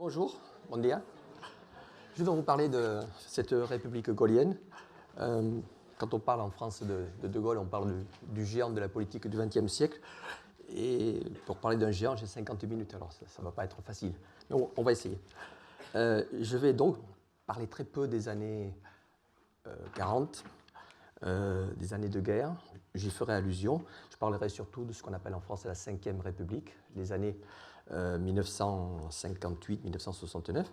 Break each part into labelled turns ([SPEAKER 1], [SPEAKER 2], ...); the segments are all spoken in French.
[SPEAKER 1] Bonjour, bon dia. Je vais vous parler de cette république gaullienne. Quand on parle en France de Gaulle, on parle du géant de la politique du XXe siècle. Et pour parler d'un géant, j'ai 50 minutes, alors ça ne va pas être facile. Mais on va essayer. Je vais donc parler très peu des années 40, des années de guerre. J'y ferai allusion. Je parlerai surtout de ce qu'on appelle en France la Ve République, les années 1958-1969.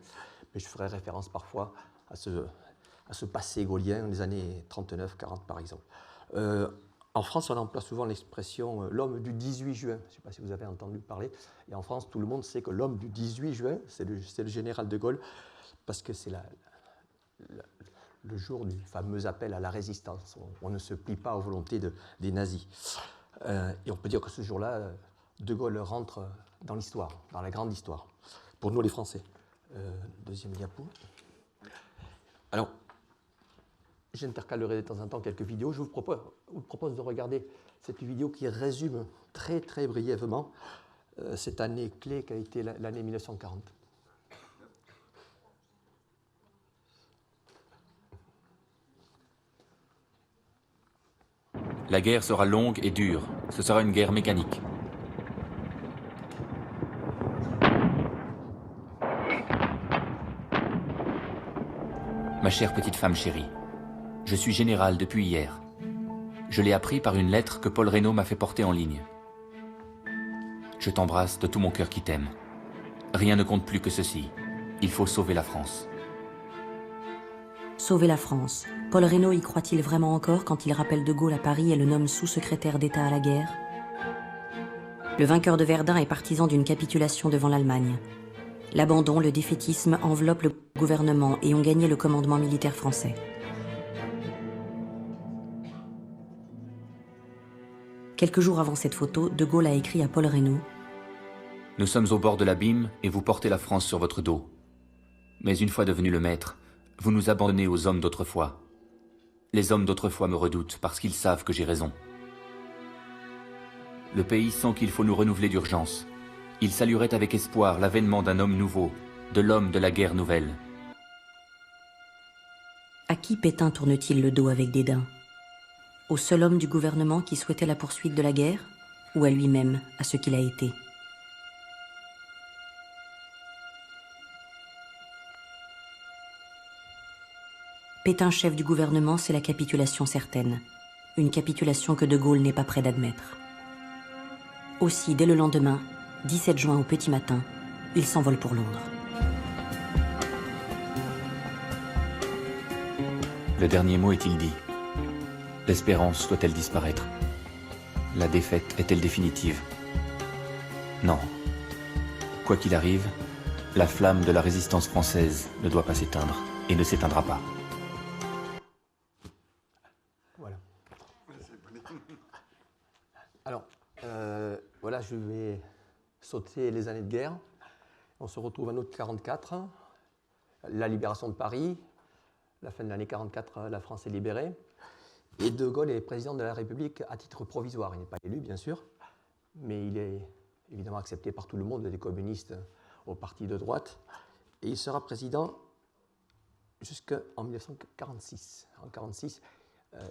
[SPEAKER 1] Mais je ferai référence parfois à ce passé gaullien, les années 39-40 par exemple. En France, on emploie souvent l'expression l'homme du 18 juin. Je ne sais pas si vous avez entendu parler. Et en France, tout le monde sait que l'homme du 18 juin, c'est le général de Gaulle, parce que c'est le jour du fameux appel à la résistance. On ne se plie pas aux volontés des nazis. Et on peut dire que ce jour-là, de Gaulle rentre dans l'histoire, dans la grande histoire, pour nous les Français. Deuxième diapo. Alors, j'intercalerai de temps en temps quelques vidéos. Je vous propose de regarder cette vidéo qui résume très très brièvement cette année clé qui a été l'année 1940.
[SPEAKER 2] La guerre sera longue et dure. Ce sera une guerre mécanique. Ma chère petite femme chérie, je suis général depuis hier. Je l'ai appris par une lettre que Paul Reynaud m'a fait porter en ligne. Je t'embrasse de tout mon cœur qui t'aime. Rien ne compte plus que ceci. Il faut sauver la France.
[SPEAKER 3] Sauver la France. Paul Reynaud y croit-il vraiment encore quand il rappelle De Gaulle à Paris et le nomme sous-secrétaire d'État à la guerre? Le vainqueur de Verdun est partisan d'une capitulation devant l'Allemagne. L'abandon, le défaitisme enveloppent le gouvernement et ont gagné le commandement militaire français. Quelques jours avant cette photo, De Gaulle a écrit à Paul Reynaud:
[SPEAKER 2] « Nous sommes au bord de l'abîme et vous portez la France sur votre dos. Mais une fois devenu le maître, vous nous abandonnez aux hommes d'autrefois. Les hommes d'autrefois me redoutent parce qu'ils savent que j'ai raison. Le pays sent qu'il faut nous renouveler d'urgence. Il saluerait avec espoir l'avènement d'un homme nouveau, de l'homme de la guerre nouvelle. »
[SPEAKER 3] À qui Pétain tourne-t-il le dos avec dédain? Au seul homme du gouvernement qui souhaitait la poursuite de la guerre, ou à lui-même, à ce qu'il a été? Pétain chef du gouvernement, c'est la capitulation certaine. Une capitulation que De Gaulle n'est pas prêt d'admettre. Aussi, dès le lendemain, 17 juin au petit matin, il s'envole pour Londres.
[SPEAKER 2] Le dernier mot est-il dit? L'espérance doit-elle disparaître? La défaite est-elle définitive? Non. Quoi qu'il arrive, la flamme de la résistance française ne doit pas s'éteindre et ne s'éteindra pas.
[SPEAKER 1] Voilà. Alors, voilà, je vais sauter les années de guerre. On se retrouve en août 1944, la libération de Paris, la fin de l'année 1944, la France est libérée. Et De Gaulle est président de la République à titre provisoire. Il n'est pas élu, bien sûr, mais il est évidemment accepté par tout le monde, des communistes au parti de droite. Et il sera président jusqu'en 1946. En 1946,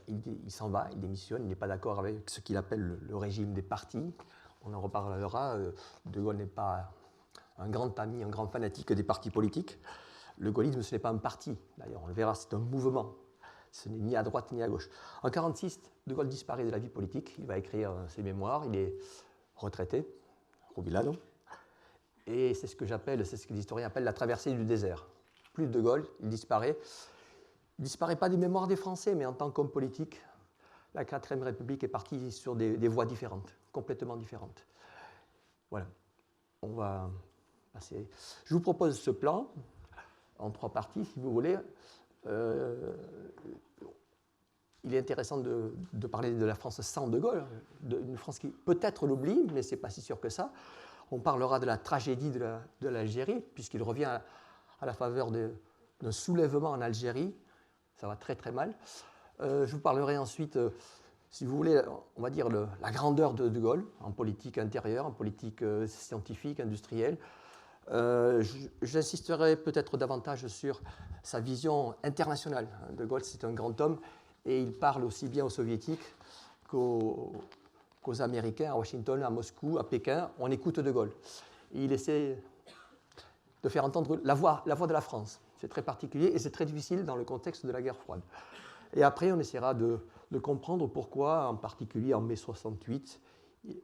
[SPEAKER 1] il s'en va, il démissionne, il n'est pas d'accord avec ce qu'il appelle le régime des partis. On en reparlera. De Gaulle n'est pas un grand ami, un grand fanatique des partis politiques. Le gaullisme, ce n'est pas un parti, d'ailleurs, on le verra, c'est un mouvement. Ce n'est ni à droite ni à gauche. En 1946, De Gaulle disparaît de la vie politique. Il va écrire ses mémoires. Il est retraité, jubilado. Et c'est ce que les historiens appellent la traversée du désert. Plus de Gaulle, il disparaît. Il ne disparaît pas des mémoires des Français, mais en tant qu'homme politique, la IVe République est partie sur des voies différentes, complètement différentes. Voilà. On va passer. Je vous propose ce plan en 3 parties, si vous voulez. Il est intéressant de parler de la France sans De Gaulle, une France qui peut-être l'oublie, mais ce n'est pas si sûr que ça. On parlera de la tragédie de l'Algérie, puisqu'il revient à la faveur d'un soulèvement en Algérie. Ça va très très mal. Je vous parlerai ensuite, si vous voulez, on va dire la grandeur de De Gaulle en politique intérieure, en politique scientifique, industrielle. J'insisterai peut-être davantage sur sa vision internationale. De Gaulle, c'est un grand homme et il parle aussi bien aux Soviétiques qu'aux Américains, à Washington, à Moscou, à Pékin. On écoute De Gaulle. Il essaie de faire entendre la voix de la France. C'est très particulier et c'est très difficile dans le contexte de la guerre froide. Et après, on essaiera de comprendre pourquoi, en particulier en mai 68,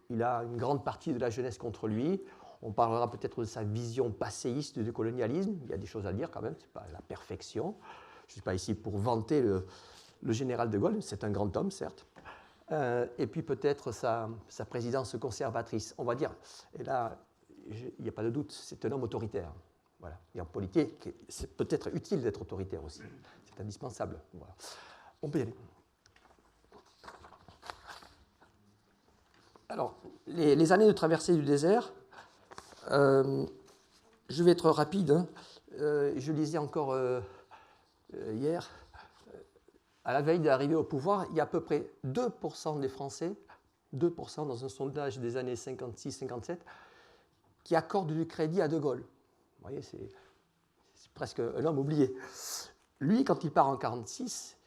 [SPEAKER 1] il a une grande partie de la jeunesse contre lui. On parlera peut-être de sa vision passéiste du colonialisme. Il y a des choses à dire quand même, ce n'est pas la perfection. Je ne suis pas ici pour vanter le général de Gaulle, c'est un grand homme, certes. Et puis peut-être sa présidence conservatrice. On va dire, et là, il n'y a pas de doute, c'est un homme autoritaire. Voilà. Et en politique, c'est peut-être utile d'être autoritaire aussi. C'est indispensable. Voilà. On peut y aller. Alors, les années de traversée du désert, je vais être rapide. Hein. Je lisais encore hier, à la veille d'arriver au pouvoir, il y a à peu près 2% des Français, 2% dans un sondage des années 56-57, qui accordent du crédit à De Gaulle. Vous voyez, c'est presque un homme oublié. Lui, quand il part en 1946,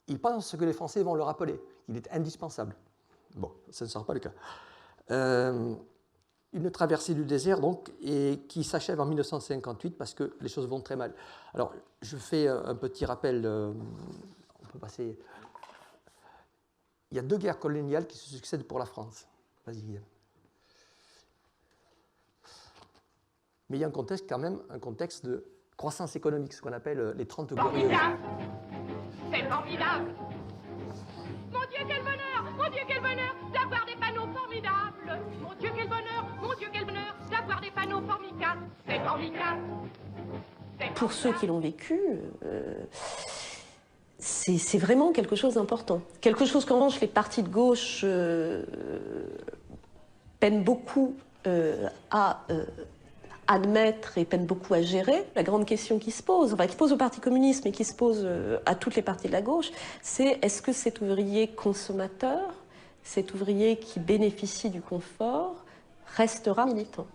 [SPEAKER 1] il pense que les Français vont le rappeler, qu'il est indispensable. Bon, ça ne sera pas le cas. Une traversée du désert, donc, et qui s'achève en 1958 parce que les choses vont très mal. Alors, je fais un petit rappel. On peut passer. Il y a 2 guerres coloniales qui se succèdent pour la France. Vas-y, Guillaume. Mais il y a un contexte, quand même, un contexte de croissance économique, ce qu'on appelle les 30 glorieuses.
[SPEAKER 4] C'est formidable! Mon Dieu, quel bonheur! Mon Dieu, quel bonheur d'avoir des panneaux formidables! Mon Dieu, quel bonheur! Mon Dieu, quel bonheur d'avoir des panneaux formidables! C'est formidable!
[SPEAKER 5] Pour ceux qui l'ont vécu, c'est vraiment quelque chose d'important. Quelque chose qu'en revanche les partis de gauche peinent beaucoup à admettre et peinent beaucoup à gérer. La grande question qui se pose, enfin qui se pose au Parti communiste, mais qui se pose à toutes les parties de la gauche, c'est est-ce que cet ouvrier consommateur, cet ouvrier qui bénéficie du confort, restera militant ?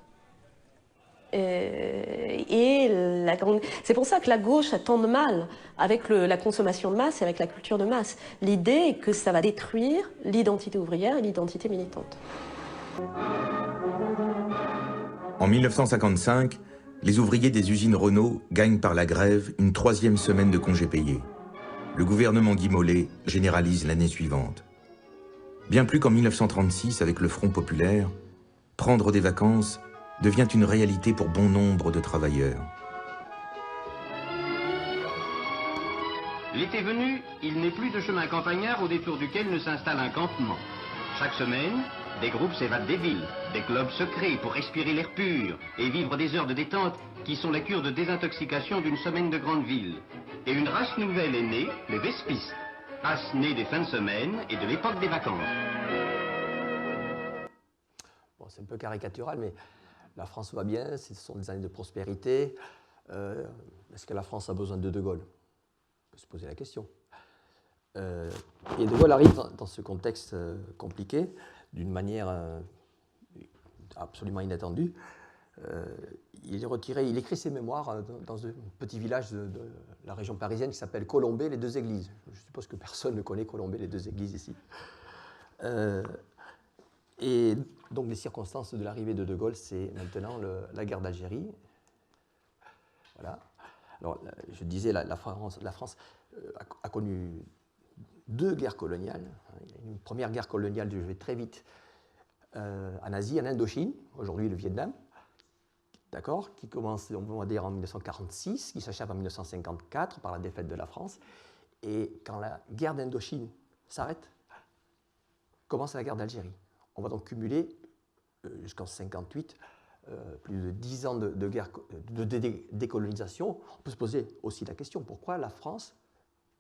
[SPEAKER 5] C'est pour ça que la gauche a tant de mal avec la consommation de masse et avec la culture de masse. L'idée est que ça va détruire l'identité ouvrière et l'identité militante.
[SPEAKER 6] En 1955, les ouvriers des usines Renault gagnent par la grève une 3e semaine de congés payés. Le gouvernement Guy Mollet généralise l'année suivante. Bien plus qu'en 1936 avec le Front populaire, prendre des vacances devient une réalité pour bon nombre de travailleurs.
[SPEAKER 7] L'été venu, il n'est plus de chemin campagnard au détour duquel ne s'installe un campement. Chaque semaine, des groupes s'évadent des villes, des clubs se créent pour respirer l'air pur et vivre des heures de détente qui sont la cure de désintoxication d'une semaine de grande ville. Et une race nouvelle est née, les vespistes, race née des fins de semaine et de l'époque des vacances.
[SPEAKER 1] Bon, c'est un peu caricatural, mais la France va bien, ce sont des années de prospérité. Est-ce que la France a besoin de Gaulle ? On peut se poser la question. Et De Gaulle arrive dans ce contexte compliqué, d'une manière absolument inattendue. Il est retiré, il écrit ses mémoires dans un petit village de la région parisienne qui s'appelle Colombey, les 2 églises. Je suppose que personne ne connaît Colombey, les 2 églises ici. Et donc les circonstances de l'arrivée de Gaulle, c'est maintenant la guerre d'Algérie. Voilà. Alors, je disais, la France a connu 2 guerres coloniales. Une première guerre coloniale, je vais très vite, en Asie, en Indochine, aujourd'hui le Vietnam, d'accord, qui commence, on va dire, en 1946, qui s'achève en 1954 par la défaite de la France. Et quand la guerre d'Indochine s'arrête, commence la guerre d'Algérie. On va donc cumuler, jusqu'en 1958, plus de 10 ans de guerre, de décolonisation. On peut se poser aussi la question, pourquoi la France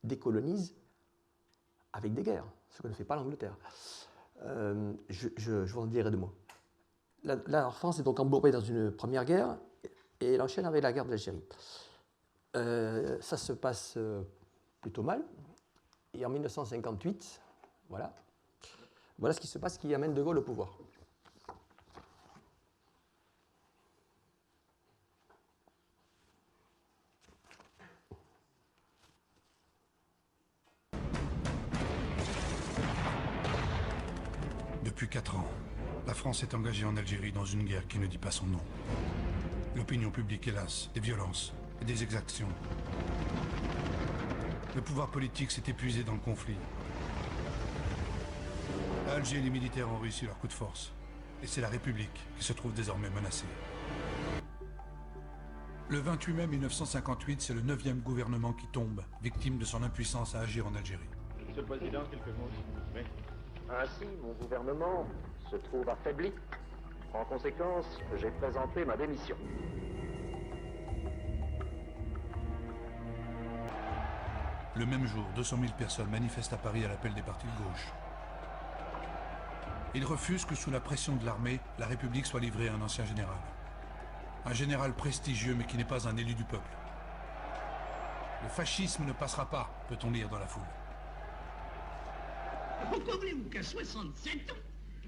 [SPEAKER 1] décolonise avec des guerres, ce que ne fait pas l'Angleterre. Je vous en dirai 2 mots. La France est donc embourbée dans une première guerre et elle enchaîne avec la guerre d'Algérie. Ça se passe plutôt mal. Et en 1958, voilà ce qui se passe qui amène De Gaulle au pouvoir.
[SPEAKER 8] Depuis 4 ans, la France est engagée en Algérie dans une guerre qui ne dit pas son nom. L'opinion publique est lasse des violences et des exactions. Le pouvoir politique s'est épuisé dans le conflit. À Alger, les militaires ont réussi leur coup de force. Et c'est la République qui se trouve désormais menacée. Le 28 mai 1958, c'est le 9e gouvernement qui tombe, victime de son impuissance à agir en Algérie.
[SPEAKER 9] Monsieur le Président, quelques mots. Oui.
[SPEAKER 10] Ainsi, mon gouvernement se trouve affaibli. En conséquence, j'ai présenté ma démission.
[SPEAKER 8] Le même jour, 200 000 personnes manifestent à Paris à l'appel des partis de gauche. Ils refusent que sous la pression de l'armée, la République soit livrée à un ancien général. Un général prestigieux mais qui n'est pas un élu du peuple. Le fascisme ne passera pas, peut-on lire dans la foule.
[SPEAKER 11] Pourquoi voulez-vous qu'à 67 ans,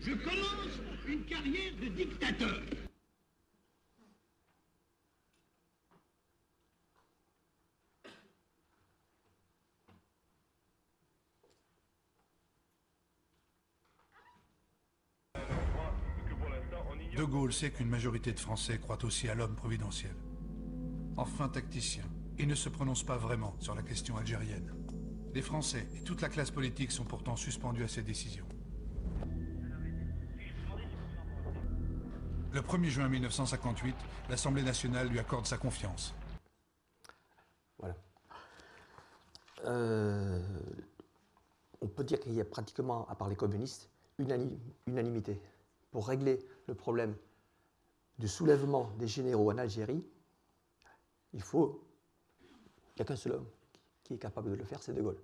[SPEAKER 11] je commence une carrière de dictateur?
[SPEAKER 8] De Gaulle sait qu'une majorité de Français croit aussi à l'homme providentiel. Enfin tacticien, il ne se prononce pas vraiment sur la question algérienne. Les Français et toute la classe politique sont pourtant suspendus à ses décisions. Le 1er juin 1958, l'Assemblée nationale lui accorde sa confiance.
[SPEAKER 1] Voilà. On peut dire qu'il y a pratiquement, à part les communistes, unanimité. Pour régler le problème du soulèvement des généraux en Algérie, il n'y a qu'un seul homme qui est capable de le faire, c'est De Gaulle.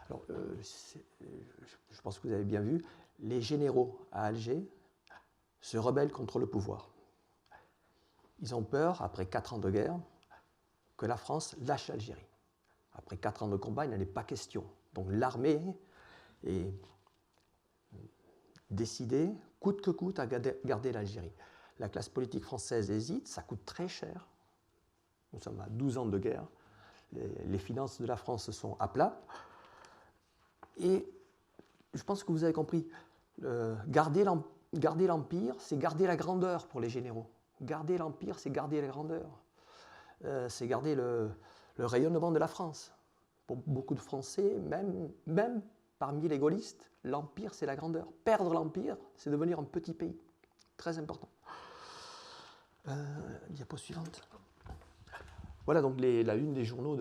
[SPEAKER 1] Alors, je pense que vous avez bien vu, les généraux à Alger se rebellent contre le pouvoir. Ils ont peur, après 4 ans de guerre, que la France lâche l'Algérie. Après 4 ans de combat, il n'en est pas question. Donc l'armée est décidée, coûte que coûte, à garder l'Algérie. La classe politique française hésite, ça coûte très cher. Nous sommes à 12 ans de guerre. Les finances de la France sont à plat. Et je pense que vous avez compris, garder l'Empire, c'est garder la grandeur pour les généraux. Garder l'Empire, c'est garder la grandeur. C'est garder le rayonnement de la France. Pour beaucoup de Français, même parmi les gaullistes, l'Empire, c'est la grandeur. Perdre l'Empire, c'est devenir un petit pays. Très important. Diapo suivante. Voilà donc la une des journaux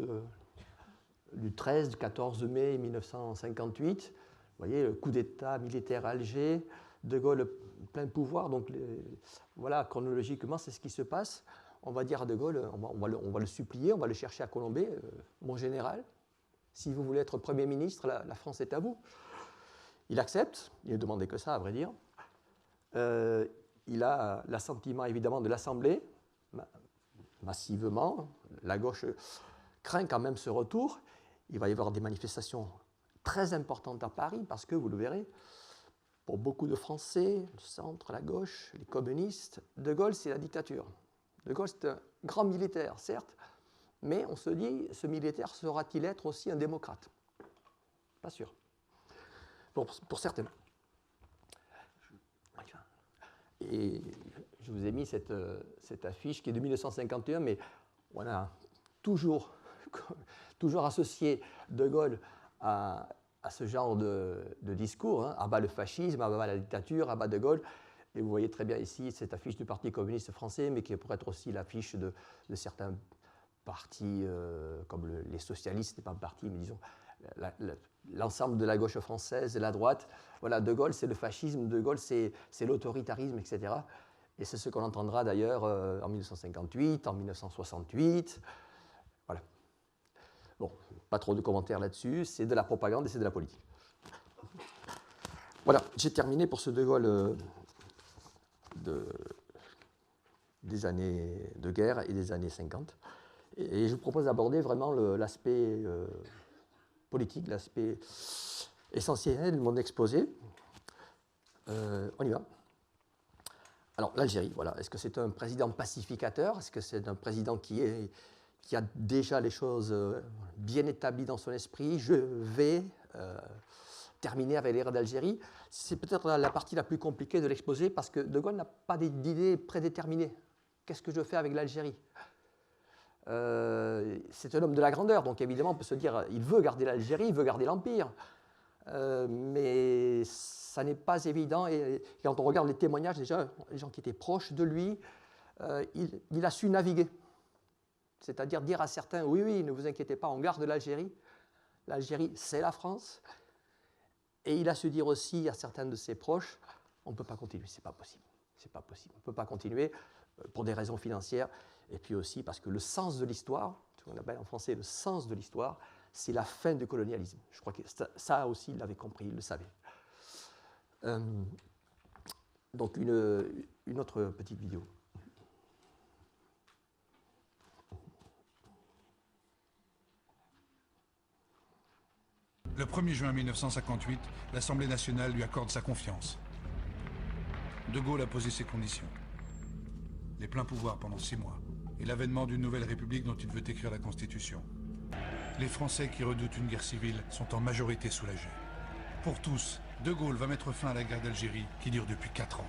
[SPEAKER 1] du 14 mai 1958. Vous voyez, le coup d'État militaire à Alger, De Gaulle plein pouvoir. Donc voilà, chronologiquement, c'est ce qui se passe. On va dire à De Gaulle, on va le supplier, on va le chercher à Colombey. Mon général, si vous voulez être Premier ministre, la France est à vous. Il accepte, il ne demandait que ça, à vrai dire. Il a l'assentiment, évidemment, de l'Assemblée, massivement. La gauche craint quand même ce retour. Il va y avoir des manifestations très importantes à Paris, parce que, vous le verrez, pour beaucoup de Français, le centre, la gauche, les communistes, De Gaulle, c'est la dictature. De Gaulle, c'est un grand militaire, certes, mais on se dit, ce militaire saura-t-il être aussi un démocrate? Pas sûr. Pour certains. Et je vous ai mis cette affiche qui est de 1951, mais on a toujours associé De Gaulle à ce genre de discours, hein, à bas le fascisme, à bas la dictature, à bas De Gaulle. Et vous voyez très bien ici cette affiche du Parti communiste français, mais qui pourrait être aussi l'affiche de certains partis, comme les socialistes, n'est pas un parti, mais disons l'ensemble de la gauche française et la droite. Voilà, De Gaulle, c'est le fascisme, De Gaulle, c'est l'autoritarisme, etc. Et c'est ce qu'on entendra d'ailleurs en 1958, en 1968. Voilà. Bon, pas trop de commentaires là-dessus, c'est de la propagande et c'est de la politique. Voilà, j'ai terminé pour ce De Gaulle des années de guerre et des années 50. Et je vous propose d'aborder vraiment l'aspect politique, l'aspect essentiel de mon exposé. On y va. Alors, l'Algérie, voilà. Est-ce que c'est un président pacificateur? Est-ce que c'est un président qui a déjà les choses bien établies dans son esprit? Je vais terminer avec les guerres d'Algérie. C'est peut-être la partie la plus compliquée de l'exposé parce que De Gaulle n'a pas d'idée prédéterminée. Qu'est-ce que je fais avec l'Algérie ? C'est un homme de la grandeur, donc évidemment on peut se dire il veut garder l'Algérie, il veut garder l'Empire, mais ça n'est pas évident. Et quand on regarde les témoignages, déjà, les gens qui étaient proches de lui, il a su naviguer. C'est-à-dire dire à certains, oui, oui, ne vous inquiétez pas, on garde l'Algérie. L'Algérie, c'est la France. Et il a su dire aussi à certains de ses proches, on ne peut pas continuer, c'est pas possible. C'est pas possible, on ne peut pas continuer pour des raisons financières. Et puis aussi parce que le sens de l'histoire, ce qu'on appelle en français le sens de l'histoire, c'est la fin du colonialisme. Je crois que ça aussi, il l'avait compris, il le savait. Donc une autre petite vidéo.
[SPEAKER 8] Le 1er juin 1958, l'Assemblée nationale lui accorde sa confiance. De Gaulle a posé ses conditions. Les pleins pouvoirs pendant 6 mois et l'avènement d'une nouvelle république dont il veut écrire la Constitution. Les Français qui redoutent une guerre civile sont en majorité soulagés. Pour tous, De Gaulle va mettre fin à la guerre d'Algérie qui dure depuis 4 ans.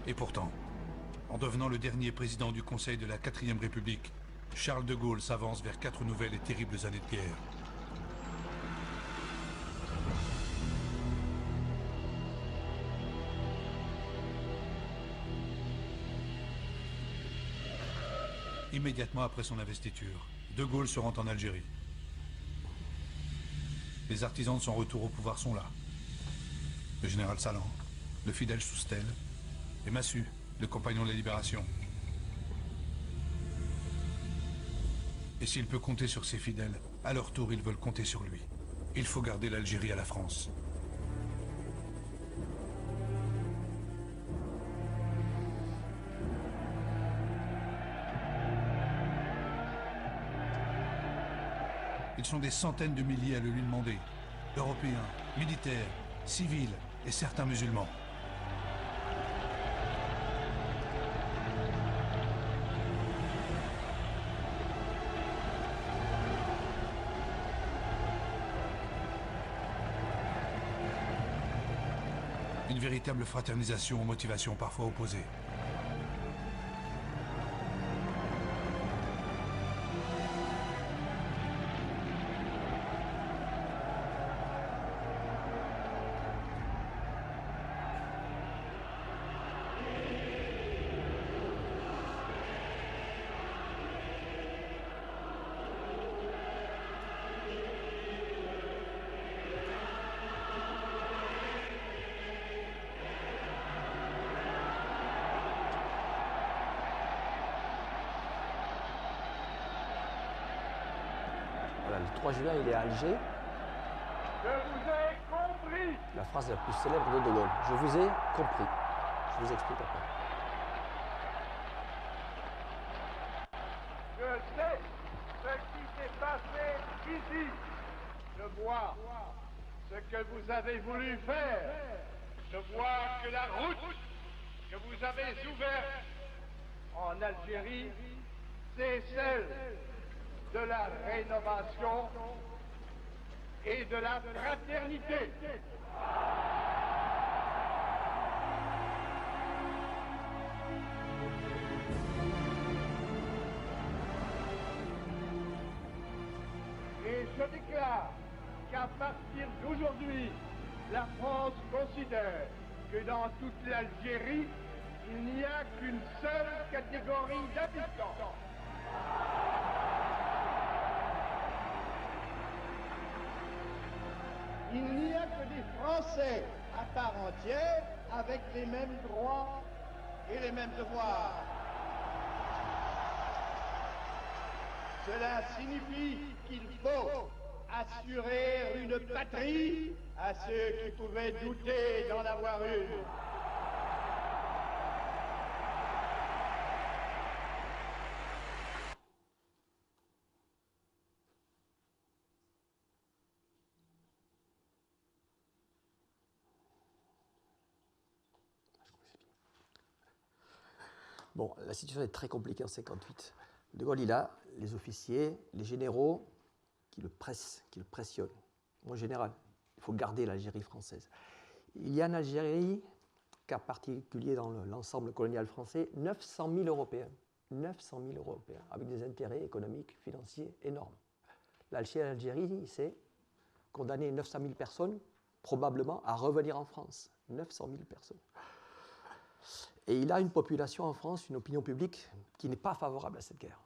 [SPEAKER 8] Et pourtant, en devenant le dernier président du Conseil de la 4e République, Charles de Gaulle s'avance vers 4 nouvelles et terribles années de guerre. Immédiatement après son investiture, De Gaulle se rend en Algérie. Les artisans de son retour au pouvoir sont là. Le général Salan, le fidèle Soustelle, et Massu, le compagnon de la Libération. Et s'il peut compter sur ses fidèles, à leur tour, ils veulent compter sur lui. Il faut garder l'Algérie à la France. Ils sont des centaines de milliers à le lui demander. Européens, militaires, civils et certains musulmans. Une véritable fraternisation aux motivations parfois opposées.
[SPEAKER 1] Voilà, le 3 juin, il est à Alger.
[SPEAKER 12] Je vous ai compris.
[SPEAKER 1] La phrase la plus célèbre de Gaulle. Je vous ai compris. Je vous explique après.
[SPEAKER 12] Je sais ce qui s'est passé ici. Je vois ce que vous avez voulu faire. Je vois que la route que vous avez ouverte en Algérie, c'est celle de la rénovation et de la fraternité. Et je déclare qu'à partir d'aujourd'hui, la France considère que dans toute l'Algérie, il n'y a qu'une seule catégorie d'habitants. Il n'y a que des Français à part entière avec les mêmes droits et les mêmes devoirs. Cela signifie qu'il faut assurer une patrie à ceux qui pouvaient douter d'en avoir une.
[SPEAKER 1] Bon, la situation est très compliquée en 1958. De Gaulle, il a les officiers, les généraux qui le pressent, qui le pressionnent. en général. Il faut garder l'Algérie française. Il y a en Algérie, cas particulier dans l'ensemble colonial français, 900 000 Européens. 900 000 Européens, avec des intérêts économiques, financiers énormes. L'Algérie, c'est condamner 900 000 personnes, probablement, à revenir en France. 900 000 personnes. Et il a une population en France, une opinion publique, qui n'est pas favorable à cette guerre.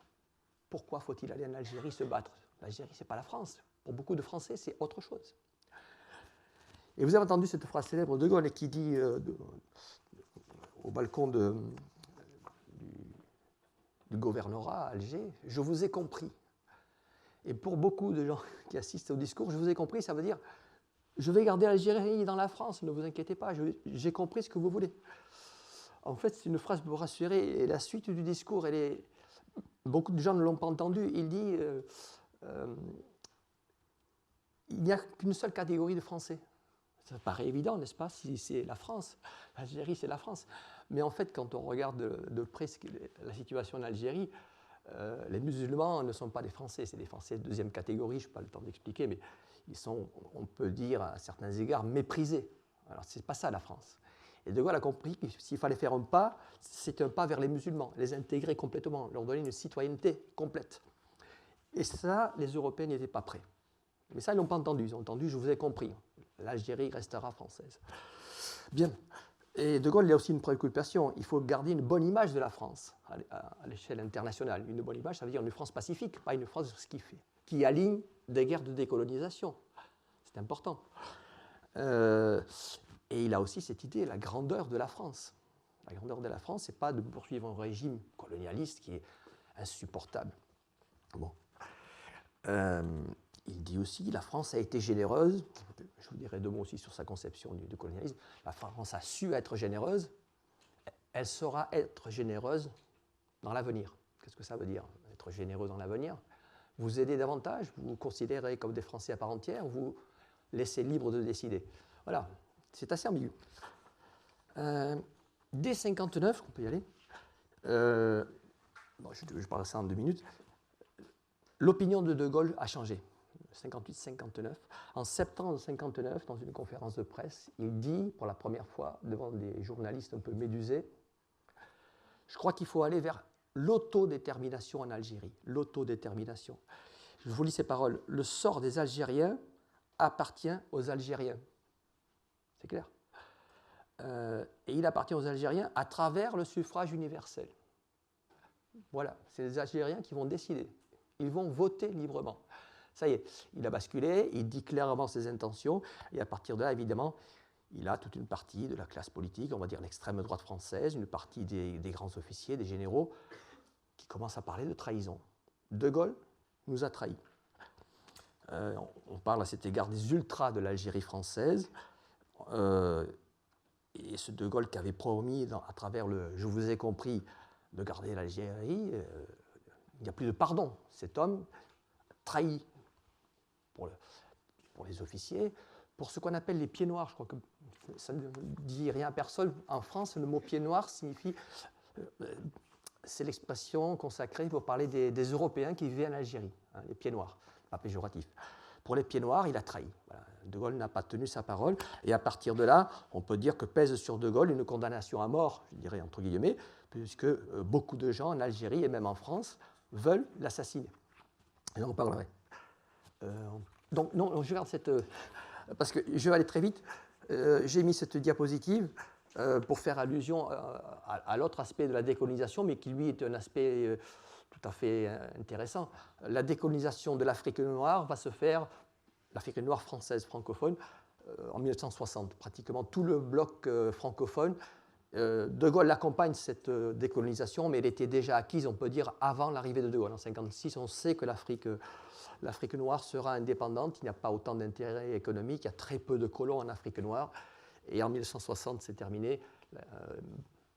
[SPEAKER 1] Pourquoi faut-il aller en Algérie se battre? L'Algérie, ce n'est pas la France. Pour beaucoup de Français, c'est autre chose. Et vous avez entendu cette phrase célèbre de Gaulle qui dit au balcon du gouvernorat à Alger, « Je vous ai compris ». Et pour beaucoup de gens qui assistent au discours, « Je vous ai compris », ça veut dire « Je vais garder l'Algérie dans la France, ne vous inquiétez pas, j'ai compris ce que vous voulez ». En fait, c'est une phrase pour vous rassurer, et la suite du discours, beaucoup de gens ne l'ont pas entendu. Il dit il n'y a qu'une seule catégorie de Français. Ça paraît évident, n'est-ce pas, si c'est la France. L'Algérie, c'est la France. Mais en fait, quand on regarde de près la situation en Algérie, les musulmans ne sont pas des Français, c'est des Français de deuxième catégorie, je n'ai pas le temps d'expliquer, mais ils sont, on peut dire à certains égards, méprisés. Alors, ce n'est pas ça la France. Et De Gaulle a compris que s'il fallait faire un pas, c'est un pas vers les musulmans, les intégrer complètement, leur donner une citoyenneté complète. Et ça, les Européens n'y étaient pas prêts. Mais ça, ils n'ont pas entendu. Ils ont entendu, je vous ai compris. L'Algérie restera française. Bien. Et De Gaulle, il y a aussi une préoccupation. Il faut garder une bonne image de la France à l'échelle internationale. Une bonne image, ça veut dire une France pacifique, pas une France qui aligne des guerres de décolonisation. C'est important. Et il a aussi cette idée, la grandeur de la France. La grandeur de la France, ce n'est pas de poursuivre un régime colonialiste qui est insupportable. Bon. Il dit aussi la France a été généreuse. Je vous dirai deux mots aussi sur sa conception du colonialisme. La France a su être généreuse. Elle saura être généreuse dans l'avenir. Qu'est-ce que ça veut dire, être généreux dans l'avenir? Vous aidez davantage, vous vous considérez comme des Français à part entière, vous laissez libre de décider. Voilà, c'est assez ambigu. Dès 1959, on peut y aller. Bon, je parle de ça en 2 minutes. L'opinion de Gaulle a changé. 58-59. En septembre 1959, dans une conférence de presse, il dit, pour la première fois, devant des journalistes un peu médusés, « Je crois qu'il faut aller vers l'autodétermination en Algérie. » L'autodétermination. Je vous lis ces paroles. « Le sort des Algériens appartient aux Algériens. » C'est clair. Et il appartient aux Algériens à travers le suffrage universel. Voilà, c'est les Algériens qui vont décider. Ils vont voter librement. Ça y est, il a basculé, il dit clairement ses intentions, et à partir de là, évidemment, il a toute une partie de la classe politique, on va dire l'extrême droite française, une partie des grands officiers, des généraux, qui commencent à parler de trahison. De Gaulle nous a trahis. On parle à cet égard des ultras de l'Algérie française, et ce De Gaulle qui avait promis, à travers le « je vous ai compris », de garder l'Algérie, il n'y a plus de pardon. Cet homme trahi pour les officiers, pour ce qu'on appelle les pieds noirs. Je crois que ça ne dit rien à personne. En France, le mot pied noir signifie... c'est l'expression consacrée pour parler des Européens qui vivaient en Algérie, hein, les pieds noirs, pas péjoratif. Pour les pieds noirs, il a trahi. Voilà. De Gaulle n'a pas tenu sa parole, et à partir de là, on peut dire que pèse sur De Gaulle une condamnation à mort, je dirais entre guillemets, puisque beaucoup de gens en Algérie et même en France veulent l'assassiner. Et on en parlerai. Donc, non, je regarde cette... parce que je vais aller très vite. J'ai mis cette diapositive pour faire allusion à l'autre aspect de la décolonisation, mais qui, lui, est un aspect tout à fait intéressant. La décolonisation de l'Afrique noire va se faire, l'Afrique noire française francophone, en 1960. Pratiquement tout le bloc francophone. De Gaulle accompagne cette décolonisation, mais elle était déjà acquise, on peut dire, avant l'arrivée de Gaulle. En 1956, on sait que l'Afrique noire sera indépendante, il n'y a pas autant d'intérêt économique, il y a très peu de colons en Afrique noire. Et en 1960, c'est terminé.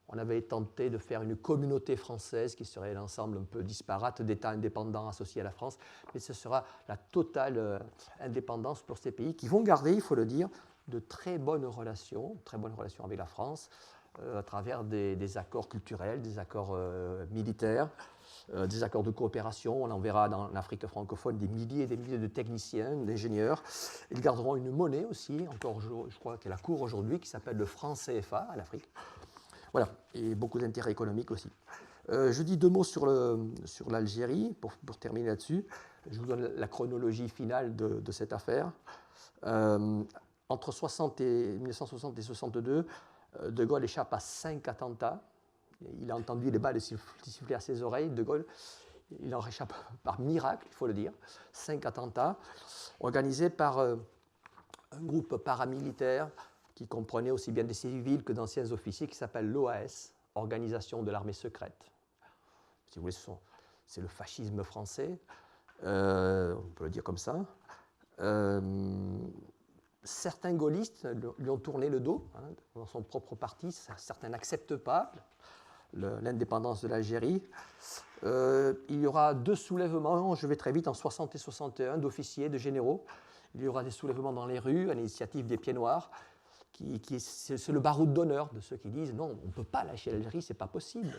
[SPEAKER 1] On avait tenté de faire une communauté française qui serait l'ensemble un peu disparate d'États indépendants associés à la France, mais ce sera la totale indépendance pour ces pays qui vont garder, il faut le dire, de très bonnes relations avec la France, à travers des accords culturels, des accords militaires. des accords de coopération. On enverra dans l'Afrique francophone des milliers et des milliers de techniciens, d'ingénieurs. Ils garderont une monnaie aussi, encore je crois qu'elle a cours aujourd'hui, qui s'appelle le franc CFA à l'Afrique. Voilà, et beaucoup d'intérêts économiques aussi. Je dis 2 mots sur l'Algérie, pour terminer là-dessus. Je vous donne la chronologie finale de cette affaire. Entre 1960 et 1962, De Gaulle échappe à 5 attentats. Il a entendu les balles siffler à ses oreilles. De Gaulle, il en réchappe par miracle, il faut le dire. 5 attentats organisés par un groupe paramilitaire qui comprenait aussi bien des civils que d'anciens officiers, qui s'appelle l'OAS, Organisation de l'armée secrète. Si vous voulez, c'est le fascisme français, on peut le dire comme ça. Certains gaullistes lui ont tourné le dos, dans son propre parti. Certains n'acceptent pas l'indépendance de l'Algérie. Il y aura 2 soulèvements, je vais très vite, en 60 et 61, d'officiers, de généraux. Il y aura des soulèvements dans les rues, à l'initiative des Pieds Noirs, c'est le baroud d'honneur de ceux qui disent non, on ne peut pas lâcher l'Algérie, ce n'est pas possible.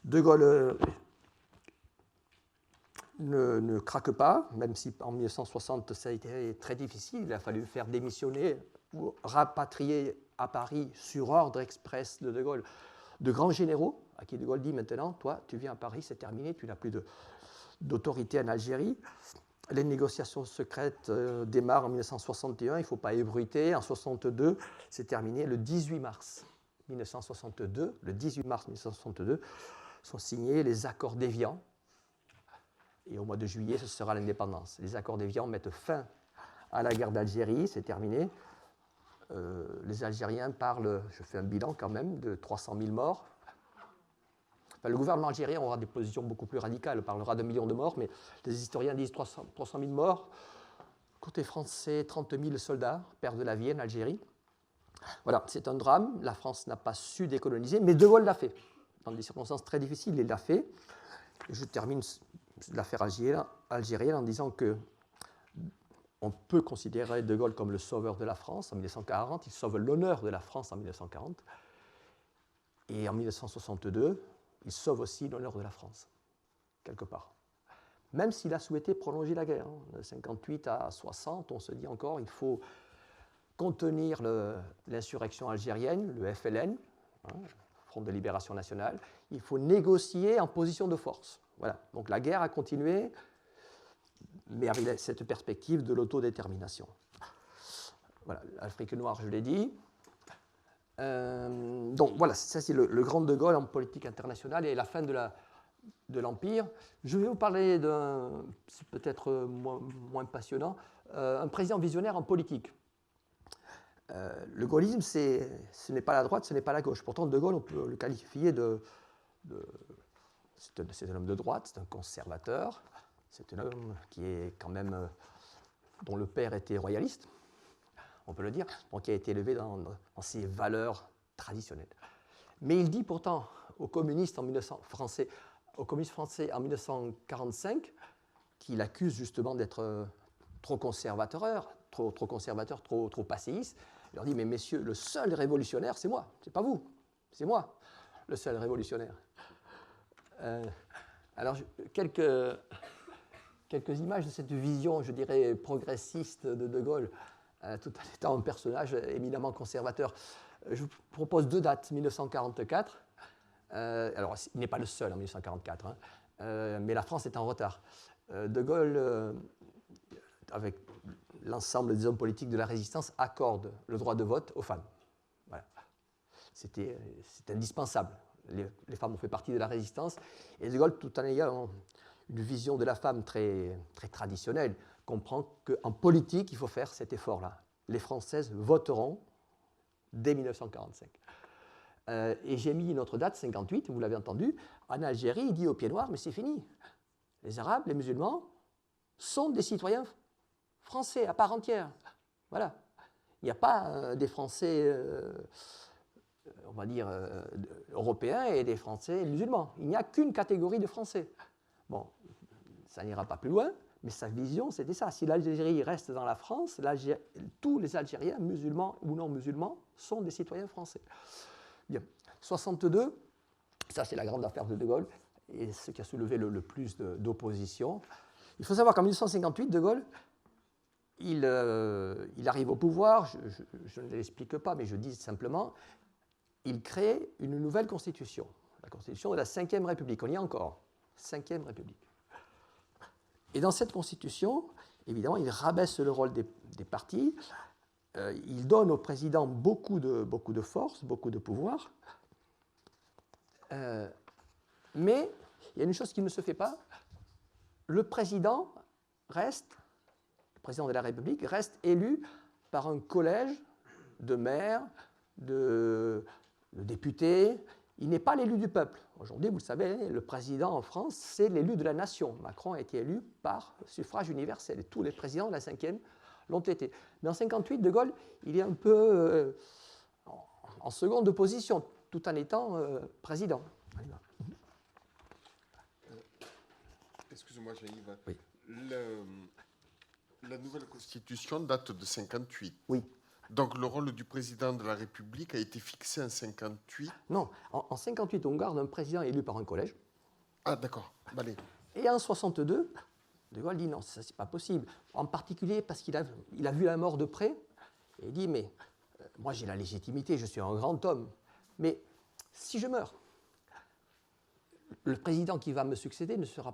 [SPEAKER 1] De Gaulle ne craque pas, même si en 1960 ça a été très difficile. Il a fallu faire démissionner ou rapatrier à Paris sur ordre express de Gaulle de grands généraux, à qui De Gaulle dit maintenant, toi tu viens à Paris, c'est terminé, tu n'as plus d'autorité en Algérie. Les négociations secrètes démarrent en 1961, il ne faut pas ébruiter. En 1962, c'est terminé. Le 18 mars 1962, sont signés les accords d'Évian. Et au mois de juillet, ce sera l'indépendance. Les accords d'Évian mettent fin à la guerre d'Algérie, c'est terminé. Les Algériens parlent, je fais un bilan quand même, de 300 000 morts. Enfin, le gouvernement algérien aura des positions beaucoup plus radicales, parlera d'1 million de morts, mais les historiens disent 300 000 morts. Côté français, 30 000 soldats perdent la vie en Algérie. Voilà, c'est un drame. La France n'a pas su décoloniser, mais De Gaulle l'a fait. Dans des circonstances très difficiles, il l'a fait. Et je termine l'affaire algérienne en disant que on peut considérer De Gaulle comme le sauveur de la France en 1940. Il sauve l'honneur de la France en 1940. Et en 1962, il sauve aussi l'honneur de la France, quelque part. Même s'il a souhaité prolonger la guerre. De 58 à 60, on se dit encore il faut contenir l'insurrection algérienne, le FLN, Front de Libération Nationale. Il faut négocier en position de force. Voilà. Donc la guerre a continué, mais avec cette perspective de l'autodétermination. Voilà, l'Afrique noire, je l'ai dit. Donc voilà, ça c'est le grand De Gaulle en politique internationale et la fin de l'Empire. Je vais vous parler d'un, c'est peut-être moins passionnant, un président visionnaire en politique. Le gaullisme, ce n'est pas la droite, ce n'est pas la gauche. Pourtant, De Gaulle, on peut le qualifier c'est un homme de droite, c'est un conservateur, c'est un homme qui est quand même, dont le père était royaliste, on peut le dire, donc qui a été élevé dans ses valeurs traditionnelles. Mais il dit pourtant aux communistes français en 1945 qu'il accuse justement d'être trop conservateur, trop conservateur, trop passéiste. Il leur dit, mais messieurs, le seul révolutionnaire, c'est moi, c'est pas vous, c'est moi, le seul révolutionnaire. Alors, quelques images de cette vision, je dirais, progressiste de Gaulle, tout en étant un personnage éminemment conservateur. Je vous propose 2 dates, 1944. Alors, il n'est pas le seul en 1944, mais la France est en retard. De Gaulle, avec l'ensemble des hommes politiques de la résistance, accorde le droit de vote aux femmes. Voilà. C'est indispensable. Les femmes ont fait partie de la résistance. Et De Gaulle, tout en ayant une vision de la femme très, très traditionnelle, comprend qu'en politique, il faut faire cet effort-là. Les Françaises voteront dès 1945. Et j'ai mis une autre date, 58, vous l'avez entendu. En Algérie, il dit aux Pieds Noirs, mais c'est fini. Les Arabes, les musulmans sont des citoyens français à part entière. Voilà. Il n'y a pas des Français, on va dire, européens et des Français musulmans. Il n'y a qu'une catégorie de Français. Bon, ça n'ira pas plus loin, mais sa vision, c'était ça. Si l'Algérie reste dans la France, tous les Algériens, musulmans ou non musulmans, sont des citoyens français. Bien. 62, Ça, c'est la grande affaire de Gaulle et ce qui a soulevé le plus d'opposition. Il faut savoir qu'en 1958, De Gaulle, il arrive au pouvoir, je ne l'explique pas, mais je dis simplement, il crée une nouvelle constitution, la constitution de la Ve République. On y est encore, Ve République. Et dans cette constitution, évidemment, il rabaisse le rôle des partis, il donne au président beaucoup de force, beaucoup de pouvoir, mais il y a une chose qui ne se fait pas, le président de la République reste élu par un collège de maires, de députés. Il n'est pas l'élu du peuple. Aujourd'hui, vous le savez, le président en France, c'est l'élu de la nation. Macron a été élu par suffrage universel. Et tous les présidents de la Ve l'ont été. Mais en 1958, De Gaulle, il est un peu en seconde position, tout en étant président.
[SPEAKER 13] Excusez-moi, Jean-Yves.
[SPEAKER 1] Oui.
[SPEAKER 13] La nouvelle constitution date de 1958.
[SPEAKER 1] Oui.
[SPEAKER 13] Donc le rôle du président de la République a été fixé en 1958.
[SPEAKER 1] Non, en 1958, on garde un président élu par un collège.
[SPEAKER 13] Ah, d'accord. Allez.
[SPEAKER 1] Et en 1962, De Gaulle dit non, ça c'est pas possible. En particulier parce qu'il a vu la mort de près et il dit mais moi j'ai la légitimité, je suis un grand homme, mais si je meurs, le président qui va me succéder n'aura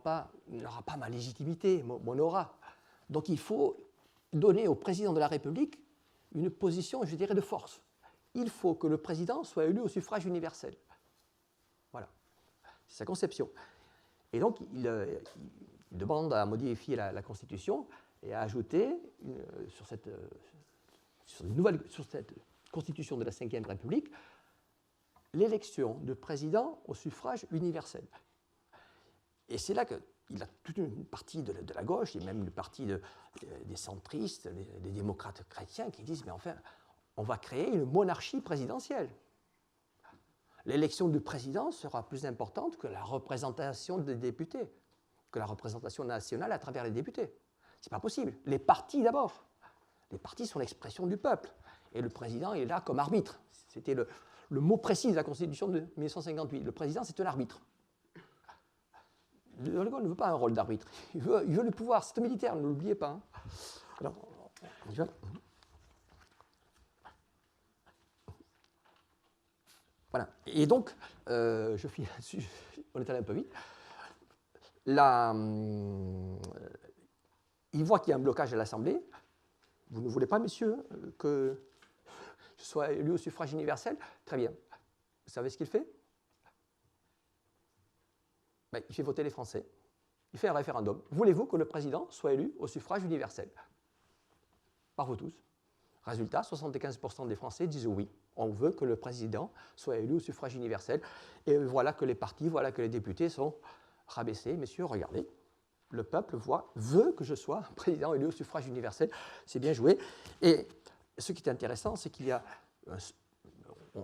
[SPEAKER 1] pas ma légitimité, mon aura. Donc il faut donner au président de la République une position, je dirais, de force. Il faut que le président soit élu au suffrage universel. Voilà, c'est sa conception. Et donc il demande à modifier la Constitution et à ajouter sur cette Constitution de la Ve République l'élection de président au suffrage universel. Et c'est là qu'il a toute une partie de la gauche, et même une partie des centristes, des démocrates chrétiens, qui disent, mais enfin, on va créer une monarchie présidentielle. L'élection du président sera plus importante que la représentation des députés, que la représentation nationale à travers les députés. Ce n'est pas possible. Les partis d'abord. Les partis sont l'expression du peuple. Et le président est là comme arbitre. C'était le mot précis de la Constitution de 1958. Le président, c'est un arbitre. De Gaulle ne veut pas un rôle d'arbitre. Il veut le pouvoir. C'est un militaire, ne l'oubliez pas. Hein. Alors, on y va. Voilà. Et donc, je finis là-dessus. On est allé un peu vite. Il voit qu'il y a un blocage à l'Assemblée. Vous ne voulez pas, messieurs, que je sois élu au suffrage universel? Très bien. Vous savez ce qu'il fait? Ben, il fait voter les Français. Il fait un référendum. Voulez-vous que le président soit élu au suffrage universel? Par vous tous. Résultat, 75% des Français disent oui. On veut que le président soit élu au suffrage universel. Et voilà que les partis, voilà que les députés sont rabaissés. Messieurs, regardez. Le peuple veut que je sois président élu au suffrage universel. C'est bien joué. Et ce qui est intéressant, c'est qu'il y a...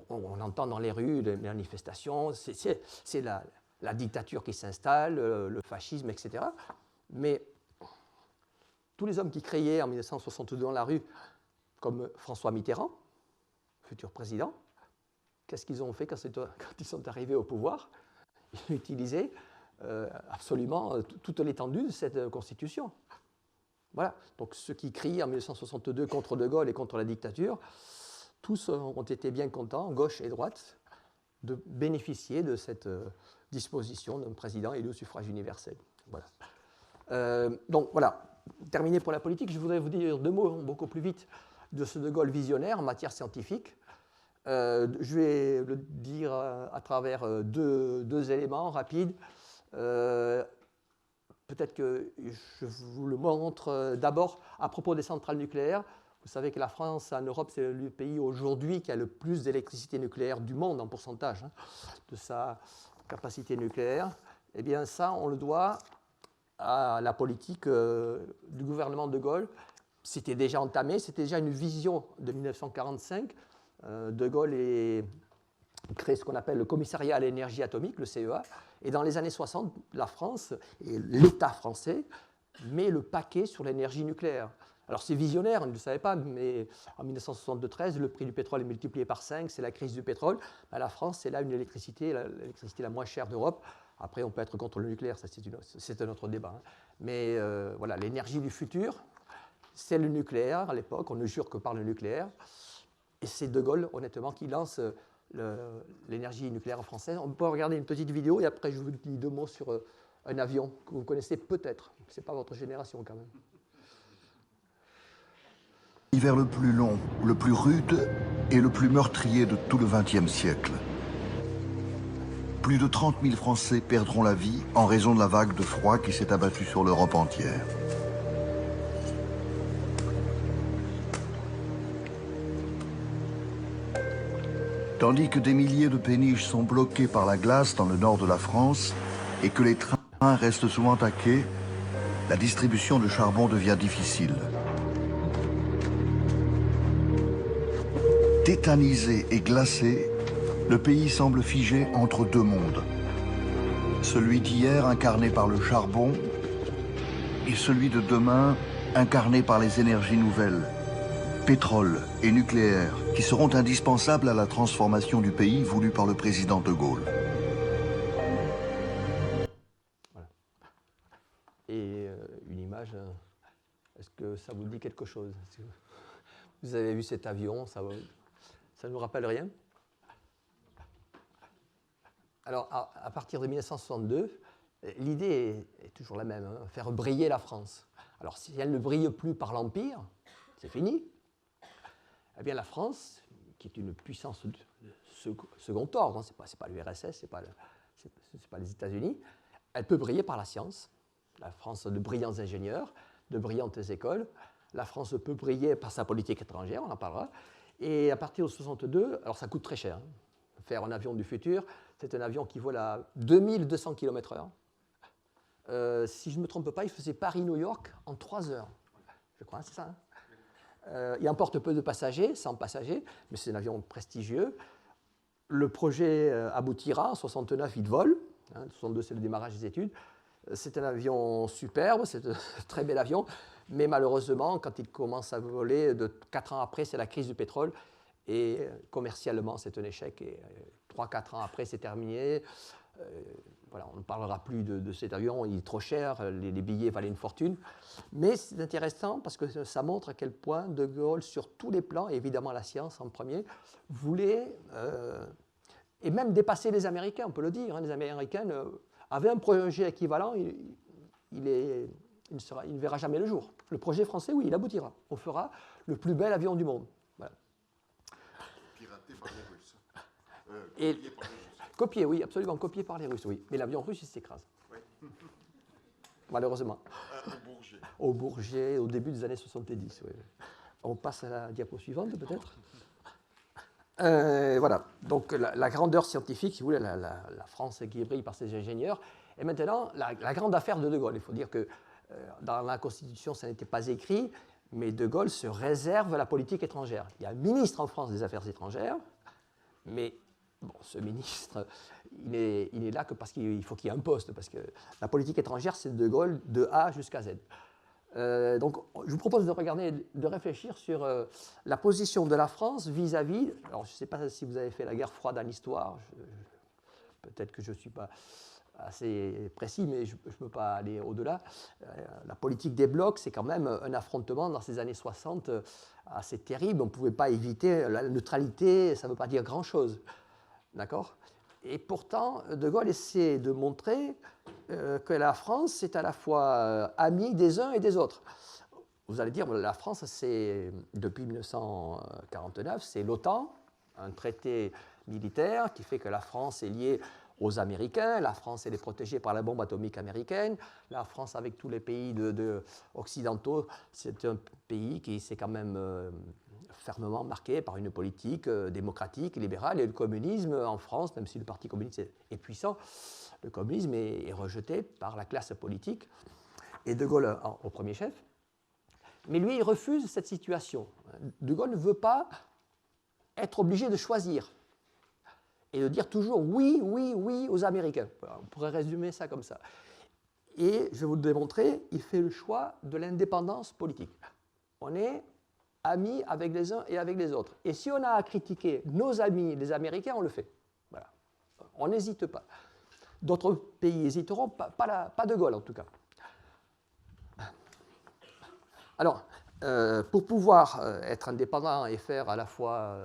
[SPEAKER 1] On entend dans les rues les manifestations, c'est la dictature qui s'installe, le fascisme, etc. Mais tous les hommes qui criaient en 1962 dans la rue, comme François Mitterrand, futur président, qu'est-ce qu'ils ont fait quand ils sont arrivés au pouvoir? Ils ont utilisé absolument toute l'étendue de cette Constitution. Voilà. Donc ceux qui crient en 1962 contre De Gaulle et contre la dictature, tous ont été bien contents, gauche et droite, de bénéficier de cette disposition d'un président élu au suffrage universel. Voilà. Donc voilà, terminé pour la politique, je voudrais vous dire deux mots beaucoup plus vite de ce De Gaulle visionnaire en matière scientifique. Je vais le dire à travers deux éléments rapides. Peut-être que je vous le montre d'abord à propos des centrales nucléaires. Vous savez que la France, en Europe, c'est le pays aujourd'hui qui a le plus d'électricité nucléaire du monde en pourcentage de sa capacité nucléaire. Eh bien, ça, on le doit à la politique du gouvernement de Gaulle. C'était déjà entamé, c'était déjà une vision de 1945. De Gaulle crée ce qu'on appelle le commissariat à l'énergie atomique, le CEA. Et dans les années 60, la France et l'État français met le paquet sur l'énergie nucléaire. Alors c'est visionnaire, on ne le savait pas, mais en 1973, le prix du pétrole est multiplié par 5, c'est la crise du pétrole. La France, c'est là l'électricité la moins chère d'Europe. Après, on peut être contre le nucléaire, ça c'est un autre débat. Hein. Mais voilà, l'énergie du futur, c'est le nucléaire à l'époque, on ne jure que par le nucléaire. Et c'est De Gaulle, honnêtement, qui lance l'énergie nucléaire française. On peut regarder une petite vidéo et après je vous dis 2 mots sur un avion que vous connaissez peut-être. Ce n'est pas votre génération quand même.
[SPEAKER 14] L'hiver le plus long, le plus rude et le plus meurtrier de tout le XXe siècle. Plus de 30 000 Français perdront la vie en raison de la vague de froid qui s'est abattue sur l'Europe entière. Tandis que des milliers de péniches sont bloquées par la glace dans le nord de la France et que les trains restent souvent à quai, la distribution de charbon devient difficile. Tétanisé et glacé, le pays semble figé entre 2 mondes. Celui d'hier incarné par le charbon et celui de demain incarné par les énergies nouvelles, pétrole et nucléaire, qui seront indispensables à la transformation du pays voulue par le président de Gaulle.
[SPEAKER 1] Voilà. Et une image, est-ce que ça vous dit quelque chose? Vous avez vu cet avion, ça ne vous rappelle rien? Alors, à partir de 1962, l'idée est toujours la même, hein, faire briller la France. Alors, si elle ne brille plus par l'Empire, c'est fini. Eh bien, la France, qui est une puissance de second ordre, hein, ce n'est pas l'URSS, ce n'est pas les États-Unis, elle peut briller par la science. La France a de brillants ingénieurs, de brillantes écoles. La France peut briller par sa politique étrangère, on en parlera. Et à partir de 1962, alors ça coûte très cher. Hein. Faire un avion du futur, c'est un avion qui vole à 2200 km/h. Si je ne me trompe pas, il faisait Paris-New York en 3 heures. Je crois, c'est ça. Hein. Il emporte peu de passagers, 100 passagers, mais c'est un avion prestigieux. Le projet aboutira, en 1969, il vole. En 1962, c'est le démarrage des études. C'est un avion superbe, c'est un très bel avion, mais malheureusement, quand il commence à voler, 4 ans après, c'est la crise du pétrole, et commercialement, c'est un échec, et 3-4 ans après, c'est terminé. Voilà, on ne parlera plus de cet avion, il est trop cher, les billets valaient une fortune, mais c'est intéressant parce que ça montre à quel point De Gaulle, sur tous les plans, et évidemment la science en premier, voulait, et même dépasser les Américains, on peut le dire, hein, les Américains avaient un projet équivalent, il ne verra jamais le jour. Le projet français, oui, il aboutira. On fera le plus bel avion du monde. Voilà.
[SPEAKER 13] Piraté par les Russes.
[SPEAKER 1] Et copié, oui, absolument, copié par les Russes, oui. Mais l'avion russe, il s'écrase. Oui. Malheureusement.
[SPEAKER 13] Au Bourget.
[SPEAKER 1] Au Bourget, au début des années 70, oui. On passe à la diapo suivante, peut-être. Voilà, donc la grandeur scientifique, si vous voulez, la France qui brille par ses ingénieurs. Et maintenant, la grande affaire de Gaulle. Il faut dire que dans la Constitution, ça n'était pas écrit, mais De Gaulle se réserve la politique étrangère. Il y a un ministre en France des Affaires étrangères, mais bon, ce ministre, il est là que parce qu'il faut qu'il y ait un poste, parce que la politique étrangère, c'est De Gaulle de A jusqu'à Z. Donc, je vous propose de regarder, de réfléchir sur la position de la France vis-à-vis. Alors, je ne sais pas si vous avez fait la guerre froide dans l'histoire. Peut-être que je ne suis pas assez précis, mais je ne peux pas aller au-delà. La politique des blocs, c'est quand même un affrontement dans ces années 60 assez terrible. On ne pouvait pas éviter la neutralité, ça ne veut pas dire grand-chose. D'accord ? Et pourtant, De Gaulle essaie de montrer que la France, c'est à la fois amie des uns et des autres. Vous allez dire, la France, c'est, depuis 1949, c'est l'OTAN, un traité militaire qui fait que la France est liée aux Américains, la France elle est protégée par la bombe atomique américaine, la France avec tous les pays occidentaux, c'est un pays qui s'est quand même fermement marqué par une politique démocratique, libérale, et le communisme en France, même si le Parti communiste est puissant, le communisme est rejeté par la classe politique, et De Gaulle au premier chef. Mais lui, il refuse cette situation. De Gaulle ne veut pas être obligé de choisir et de dire toujours oui, oui, oui aux Américains. On pourrait résumer ça comme ça. Et je vais vous le démontrer, il fait le choix de l'indépendance politique. on est amis avec les uns et avec les autres. Et si on a à critiquer nos amis, les Américains, on le fait. Voilà. On n'hésite pas. D'autres pays hésiteront, pas de Gaulle en tout cas. Alors, pour pouvoir être indépendant et faire à la fois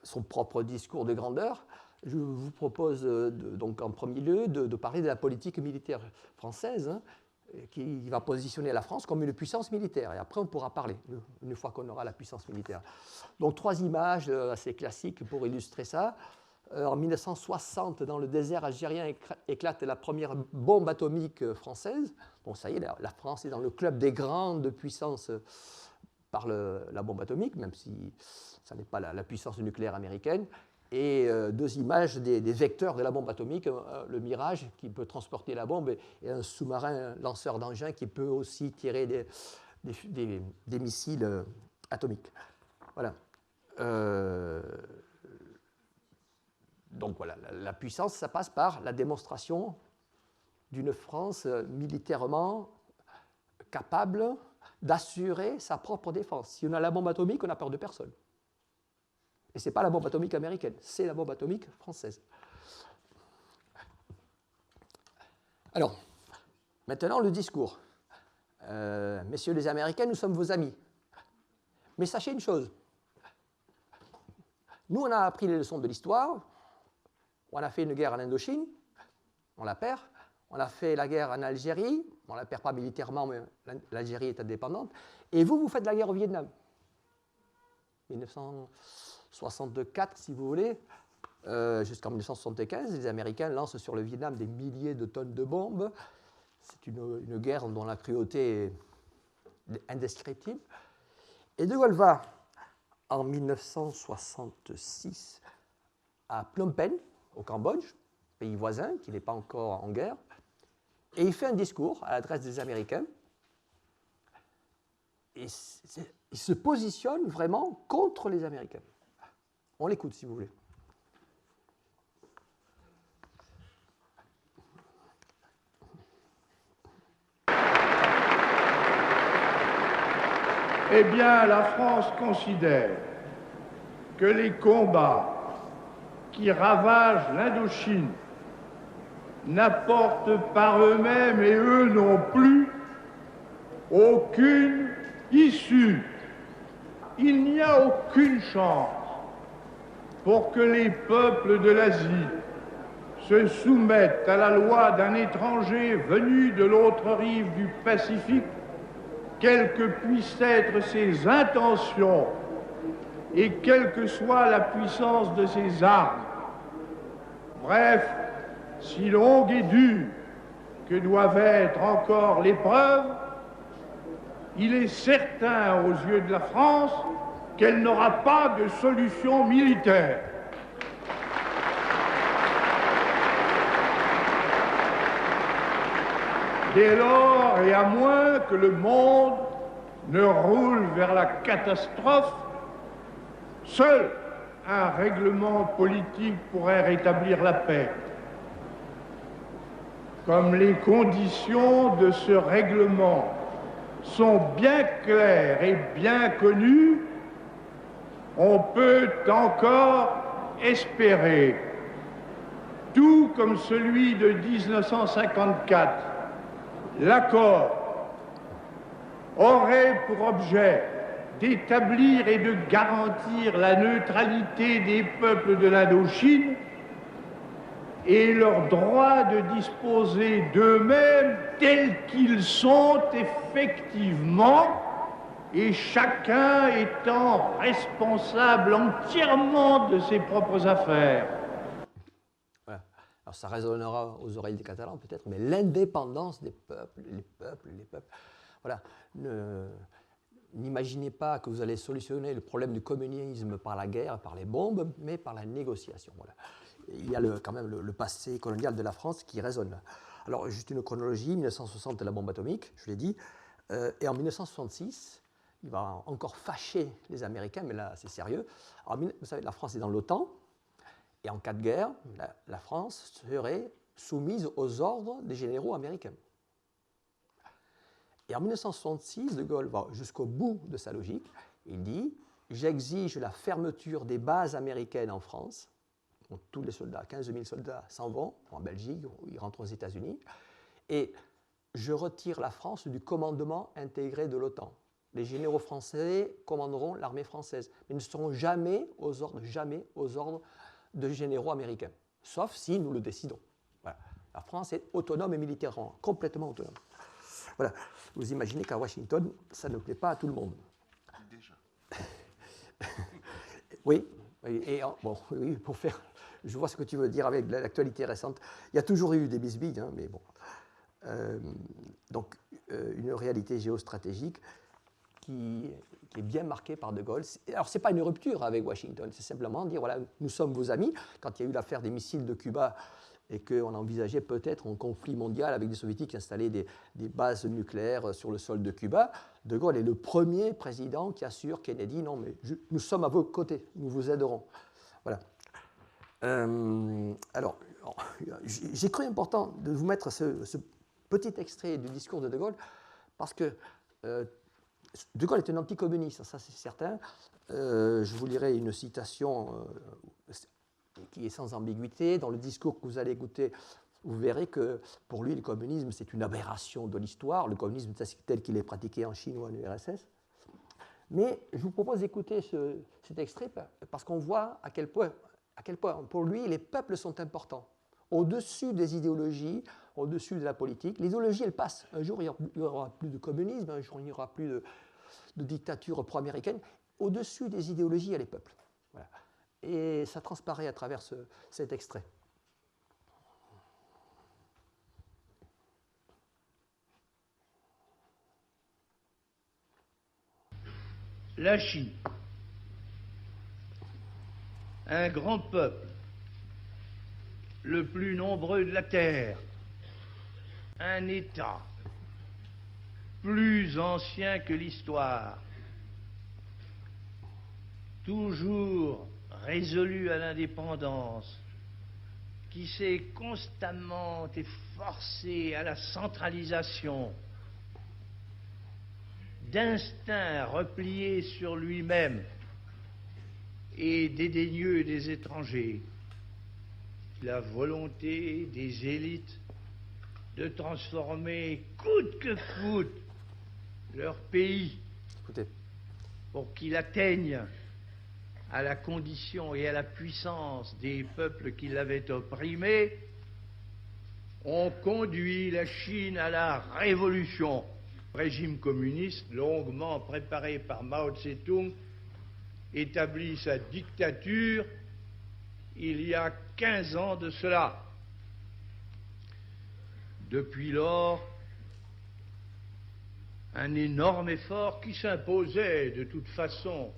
[SPEAKER 1] son propre discours de grandeur, je vous propose donc en premier lieu de parler de la politique militaire française, hein, qui va positionner la France comme une puissance militaire. Et après, on pourra parler, une fois qu'on aura la puissance militaire. Donc, 3 images assez classiques pour illustrer ça. En 1960, dans le désert algérien, éclate la première bombe atomique française. Bon, ça y est, la France est dans le club des grandes puissances par la bombe atomique, même si ça n'est pas la puissance nucléaire américaine. Et 2 images des vecteurs de la bombe atomique, le Mirage qui peut transporter la bombe et un sous-marin lanceur d'engins qui peut aussi tirer des missiles atomiques. Voilà. Donc voilà, la puissance, ça passe par la démonstration d'une France militairement capable d'assurer sa propre défense. Si on a la bombe atomique, on n'a peur de personne. Et ce n'est pas la bombe atomique américaine, c'est la bombe atomique française. Alors, maintenant le discours. Messieurs les Américains, nous sommes vos amis. Mais sachez une chose. Nous, on a appris les leçons de l'histoire. On a fait une guerre en Indochine, on la perd. On a fait la guerre en Algérie, on ne la perd pas militairement, mais l'Algérie est indépendante. Et vous faites la guerre au Vietnam. 1964, si vous voulez, jusqu'en 1975, les Américains lancent sur le Vietnam des milliers de tonnes de bombes. C'est une guerre dont la cruauté est indescriptible. Et De Gaulle va, en 1966, à Phnom Penh, au Cambodge, pays voisin qui n'est pas encore en guerre, et il fait un discours à l'adresse des Américains. Et il se positionne vraiment contre les Américains. On l'écoute si vous voulez.
[SPEAKER 12] Eh bien, la France considère que les combats qui ravagent l'Indochine n'apportent par eux-mêmes, et eux non plus, aucune issue. Il n'y a aucune chance pour que les peuples de l'Asie se soumettent à la loi d'un étranger venu de l'autre rive du Pacifique, quelles que puissent être ses intentions et quelle que soit la puissance de ses armes. Bref, si longue et dure que doivent être encore les preuves, il est certain aux yeux de la France qu'elle n'aura pas de solution militaire. Dès lors, et à moins que le monde ne roule vers la catastrophe, seul un règlement politique pourrait rétablir la paix. Comme les conditions de ce règlement sont bien claires et bien connues, on peut encore espérer, tout comme celui de 1954, l'accord aurait pour objet d'établir et de garantir la neutralité des peuples de l'Indochine et leur droit de disposer d'eux-mêmes tels qu'ils sont effectivement, et chacun étant responsable entièrement de ses propres affaires.
[SPEAKER 1] Voilà. Alors ça résonnera aux oreilles des Catalans peut-être, mais l'indépendance des peuples, les peuples. Voilà. N'imaginez pas que vous allez solutionner le problème du communisme par la guerre, par les bombes, mais par la négociation. Voilà. Il y a quand même le passé colonial de la France qui résonne. Alors, juste une chronologie, 1960, la bombe atomique, je l'ai dit, et en 1966, il va encore fâcher les Américains, mais là, c'est sérieux. Alors, vous savez, la France est dans l'OTAN, et en cas de guerre, la France serait soumise aux ordres des généraux américains. Et en 1966, de Gaulle va jusqu'au bout de sa logique. Il dit « J'exige la fermeture des bases américaines en France. » Donc, tous les soldats, 15 000 soldats s'en vont en Belgique, ils rentrent aux États-Unis. Et je retire la France du commandement intégré de l'OTAN. Les généraux français commanderont l'armée française, mais ne seront jamais aux ordres de généraux américains, sauf si nous le décidons. Voilà. La France est autonome et militairement, complètement autonome. Voilà. Vous imaginez qu'à Washington, ça ne plaît pas à tout le monde.
[SPEAKER 13] Déjà.
[SPEAKER 1] Oui, et bon, oui, pour faire, je vois ce que tu veux dire avec l'actualité récente. Il y a toujours eu des bisbilles, hein, mais bon. Donc, une réalité géostratégique qui est bien marquée par De Gaulle. Alors, ce n'est pas une rupture avec Washington, c'est simplement dire, voilà, nous sommes vos amis. Quand il y a eu l'affaire des missiles de Cuba et qu'on envisageait peut-être un conflit mondial avec des soviétiques qui installaient des bases nucléaires sur le sol de Cuba, De Gaulle est le premier président qui assure Kennedy, non, mais nous sommes à vos côtés, nous vous aiderons. Voilà. Alors, j'ai cru important de vous mettre ce petit extrait du discours de Gaulle, parce que De Gaulle est un anticommuniste, ça c'est certain. Je vous lirai une citation qui est sans ambiguïté. Dans le discours que vous allez écouter, vous verrez que pour lui, le communisme, c'est une aberration de l'histoire, le communisme tel qu'il est pratiqué en Chine ou en URSS. Mais je vous propose d'écouter cet extrait parce qu'on voit à quel point, pour lui, les peuples sont importants. Au-dessus des idéologies, au-dessus de la politique. L'idéologie, elle passe. Un jour, il n'y aura plus de communisme, un jour, il n'y aura plus de dictature pro-américaine. Au-dessus des idéologies, il y a les peuples. Voilà. Et ça transparaît à travers cet extrait.
[SPEAKER 11] La Chine, un grand peuple, le plus nombreux de la Terre, un État plus ancien que l'histoire, toujours résolu à l'indépendance, qui s'est constamment efforcé à la centralisation, d'instinct replié sur lui-même et dédaigneux des étrangers, la volonté des élites de transformer coûte que coûte leur pays pour qu'il atteigne à la condition et à la puissance des peuples qui l'avaient opprimé, ont conduit la Chine à la révolution. Régime communiste longuement préparé par Mao Tse-tung établit sa dictature il y a 15 ans de cela. Depuis lors, un énorme effort qui s'imposait de toute façon,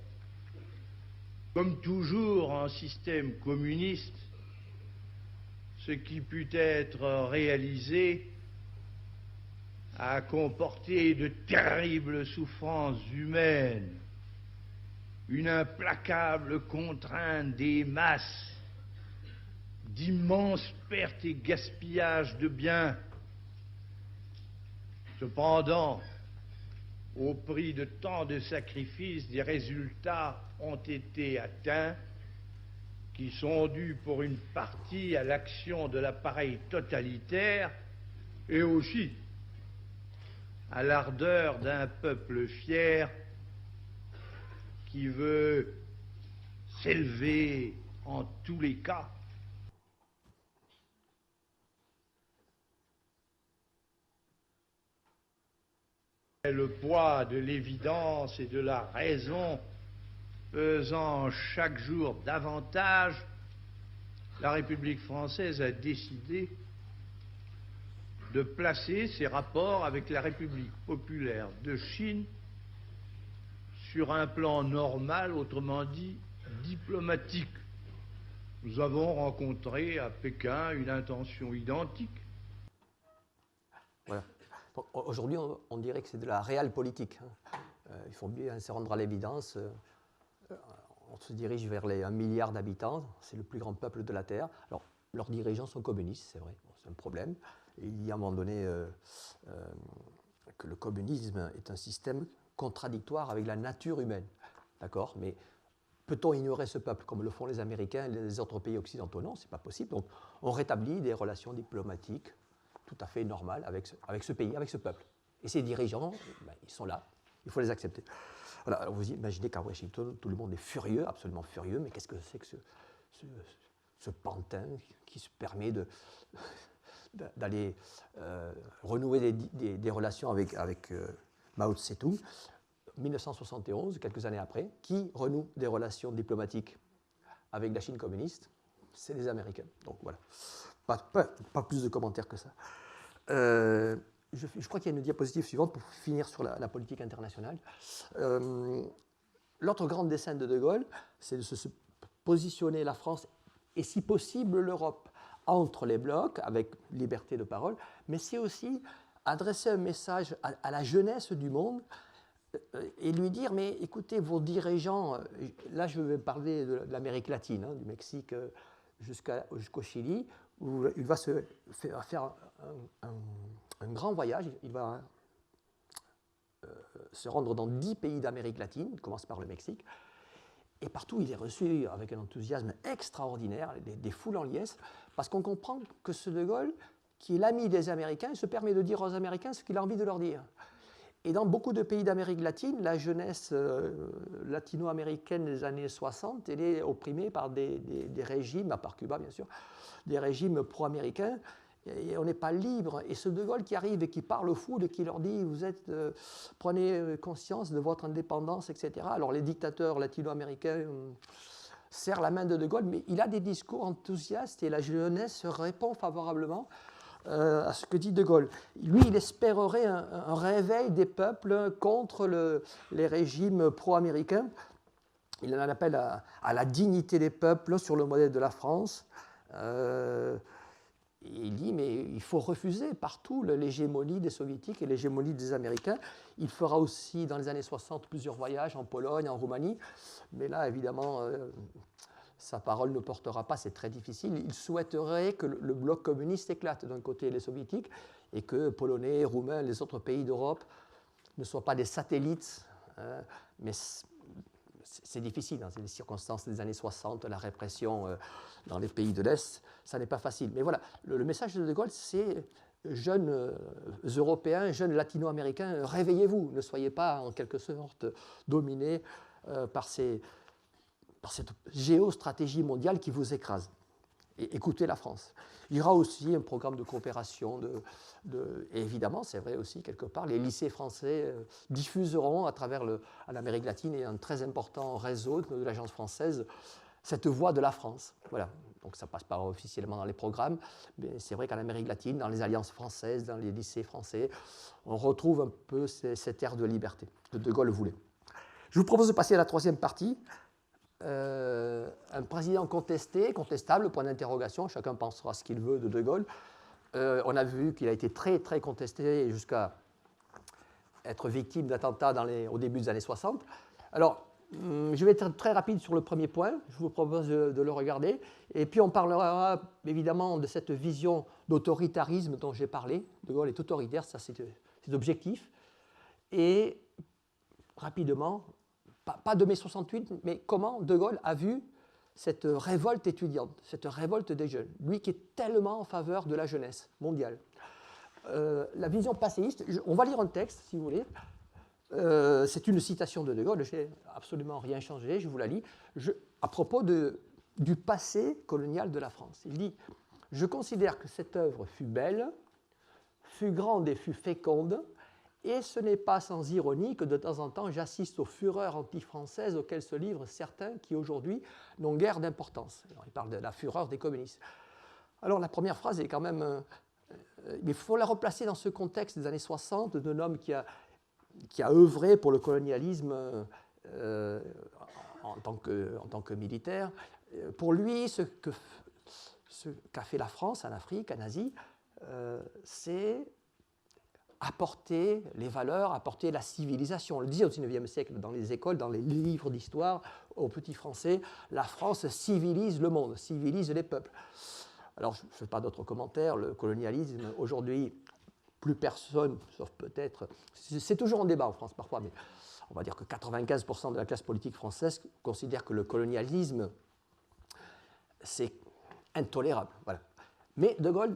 [SPEAKER 11] comme toujours en système communiste, ce qui put être réalisé a comporté de terribles souffrances humaines, une implacable contrainte des masses, d'immenses pertes et gaspillages de biens. Cependant, au prix de tant de sacrifices, des résultats ont été atteints qui sont dus pour une partie à l'action de l'appareil totalitaire et aussi à l'ardeur d'un peuple fier qui veut s'élever en tous les cas. Le poids de l'évidence et de la raison pesant chaque jour davantage, la République française a décidé de placer ses rapports avec la République populaire de Chine sur un plan normal, autrement dit diplomatique. Nous avons rencontré à Pékin une intention identique.
[SPEAKER 1] Voilà. Aujourd'hui, on dirait que c'est de la réelle politique. Il faut bien se rendre à l'évidence. On se dirige vers les 1 milliard d'habitants, c'est le plus grand peuple de la Terre. Alors, leurs dirigeants sont communistes, c'est vrai, bon, c'est un problème. Et il y a à un moment donné que le communisme est un système contradictoire avec la nature humaine. D'accord ? Mais peut-on ignorer ce peuple comme le font les Américains et les autres pays occidentaux? Non, ce n'est pas possible. Donc, on rétablit des relations diplomatiques tout à fait normales avec ce pays, avec ce peuple. Et ces dirigeants, ben, ils sont là, il faut les accepter. Voilà, alors vous imaginez qu'à Washington, tout le monde est furieux, absolument furieux, mais qu'est-ce que c'est que ce pantin qui se permet d'aller renouer des relations avec Mao Tse-tung? 1971, quelques années après, qui renoue des relations diplomatiques avec la Chine communiste? C'est les Américains. Donc voilà, pas plus de commentaires que ça. Je crois qu'il y a une diapositive suivante pour finir sur la politique internationale. L'autre grand dessein de Gaulle, c'est de se positionner la France et si possible l'Europe entre les blocs avec liberté de parole, mais c'est aussi adresser un message à la jeunesse du monde et lui dire, mais écoutez, vos dirigeants, là je vais parler de l'Amérique latine, hein, du Mexique jusqu'au Chili, où il va se faire un grand voyage, il va se rendre dans 10 pays d'Amérique latine, il commence par le Mexique, et partout il est reçu avec un enthousiasme extraordinaire, des foules en liesse, parce qu'on comprend que ce De Gaulle, qui est l'ami des Américains, se permet de dire aux Américains ce qu'il a envie de leur dire. Et dans beaucoup de pays d'Amérique latine, la jeunesse latino-américaine des années 60, elle est opprimée par des régimes, à part Cuba bien sûr, des régimes pro-américains, et on n'est pas libre. Et ce De Gaulle qui arrive et qui parle aux foules et qui leur dit prenez conscience de votre indépendance, etc. Alors les dictateurs latino-américains serrent la main de De Gaulle, mais il a des discours enthousiastes et la jeunesse répond favorablement à ce que dit De Gaulle. Lui, il espérerait un réveil des peuples contre les régimes pro-américains. Il en appelle à la dignité des peuples sur le modèle de la France. Il dit, mais il faut refuser partout l'hégémonie des Soviétiques et l'hégémonie des Américains. Il fera aussi, dans les années 60, plusieurs voyages en Pologne, en Roumanie. Mais là, évidemment, sa parole ne portera pas, c'est très difficile. Il souhaiterait que le bloc communiste éclate, d'un côté les Soviétiques, et que Polonais, Roumains, les autres pays d'Europe ne soient pas des satellites. Mais c'est difficile, dans les circonstances des années 60, la répression dans les pays de l'Est, ça n'est pas facile. Mais voilà, le message de De Gaulle, c'est jeunes Européens, jeunes Latino-Américains, réveillez-vous, ne soyez pas en quelque sorte dominés par cette géostratégie mondiale qui vous écrase. Et écoutez la France. Il y aura aussi un programme de coopération, et évidemment, c'est vrai aussi, quelque part, les lycées français diffuseront à travers l'Amérique latine et un très important réseau de l'Agence française cette voix de la France. Voilà. Donc ça passe pas officiellement dans les programmes, mais c'est vrai qu'en Amérique latine, dans les alliances françaises, dans les lycées français, on retrouve un peu cette ère de liberté que De Gaulle voulait. Je vous propose de passer à la troisième partie. Un président contestable, point d'interrogation, chacun pensera ce qu'il veut de Gaulle. On a vu qu'il a été très très contesté jusqu'à être victime d'attentats au début des années 60. Alors, je vais être très rapide sur le premier point, je vous propose de le regarder, et puis on parlera évidemment de cette vision d'autoritarisme dont j'ai parlé. De Gaulle est autoritaire, ça c'est objectif, et rapidement, pas de mai 68, mais comment De Gaulle a vu cette révolte étudiante, cette révolte des jeunes, lui qui est tellement en faveur de la jeunesse mondiale. La vision passéiste, on va lire un texte si vous voulez, c'est une citation de Gaulle, je n'ai absolument rien changé, je vous la lis, à propos du passé colonial de la France. Il dit « Je considère que cette œuvre fut belle, fut grande et fut féconde, et ce n'est pas sans ironie que de temps en temps j'assiste aux fureurs anti-françaises auxquelles se livrent certains qui aujourd'hui n'ont guère d'importance. » Il parle de la fureur des communistes. Alors la première phrase est quand même... il faut la replacer dans ce contexte des années 60 d'un homme qui a œuvré pour le colonialisme en tant que militaire. Pour lui, ce qu'a fait la France en Afrique, en Asie, c'est apporter les valeurs, apporter la civilisation. On le dit au XIXe siècle dans les écoles, dans les livres d'histoire, aux petits Français, la France civilise le monde, civilise les peuples. Alors, je ne fais pas d'autres commentaires. Le colonialisme, aujourd'hui, plus personne, sauf peut-être... C'est toujours un débat en France parfois, mais on va dire que 95% de la classe politique française considère que le colonialisme, c'est intolérable. Voilà. Mais De Gaulle,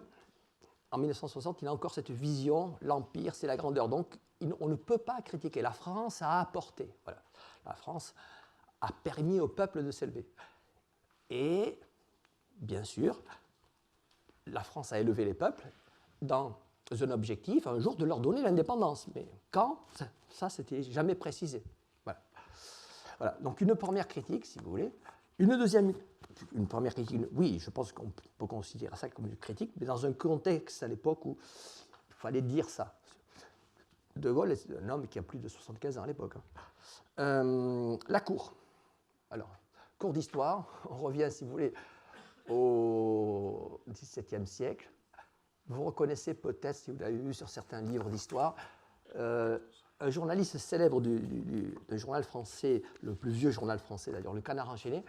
[SPEAKER 1] en 1960, il a encore cette vision, l'Empire, c'est la grandeur. Donc, on ne peut pas critiquer. La France a apporté. Voilà. La France a permis au peuple de s'élever. Et, bien sûr, la France a élevé les peuples dans un objectif, un jour, de leur donner l'indépendance. Mais quand, ça c'était jamais précisé. Voilà. Voilà. Donc, une première critique, si vous voulez. Une deuxième... Une première critique, oui, je pense qu'on peut considérer ça comme une critique, mais dans un contexte à l'époque où il fallait dire ça. De Gaulle est un homme qui a plus de 75 ans à l'époque. La cour. Alors, cours d'histoire, on revient, si vous voulez, au XVIIe siècle. Vous reconnaissez peut-être, si vous l'avez vu sur certains livres d'histoire, un journaliste célèbre du journal français, le plus vieux journal français d'ailleurs, le Canard enchaîné.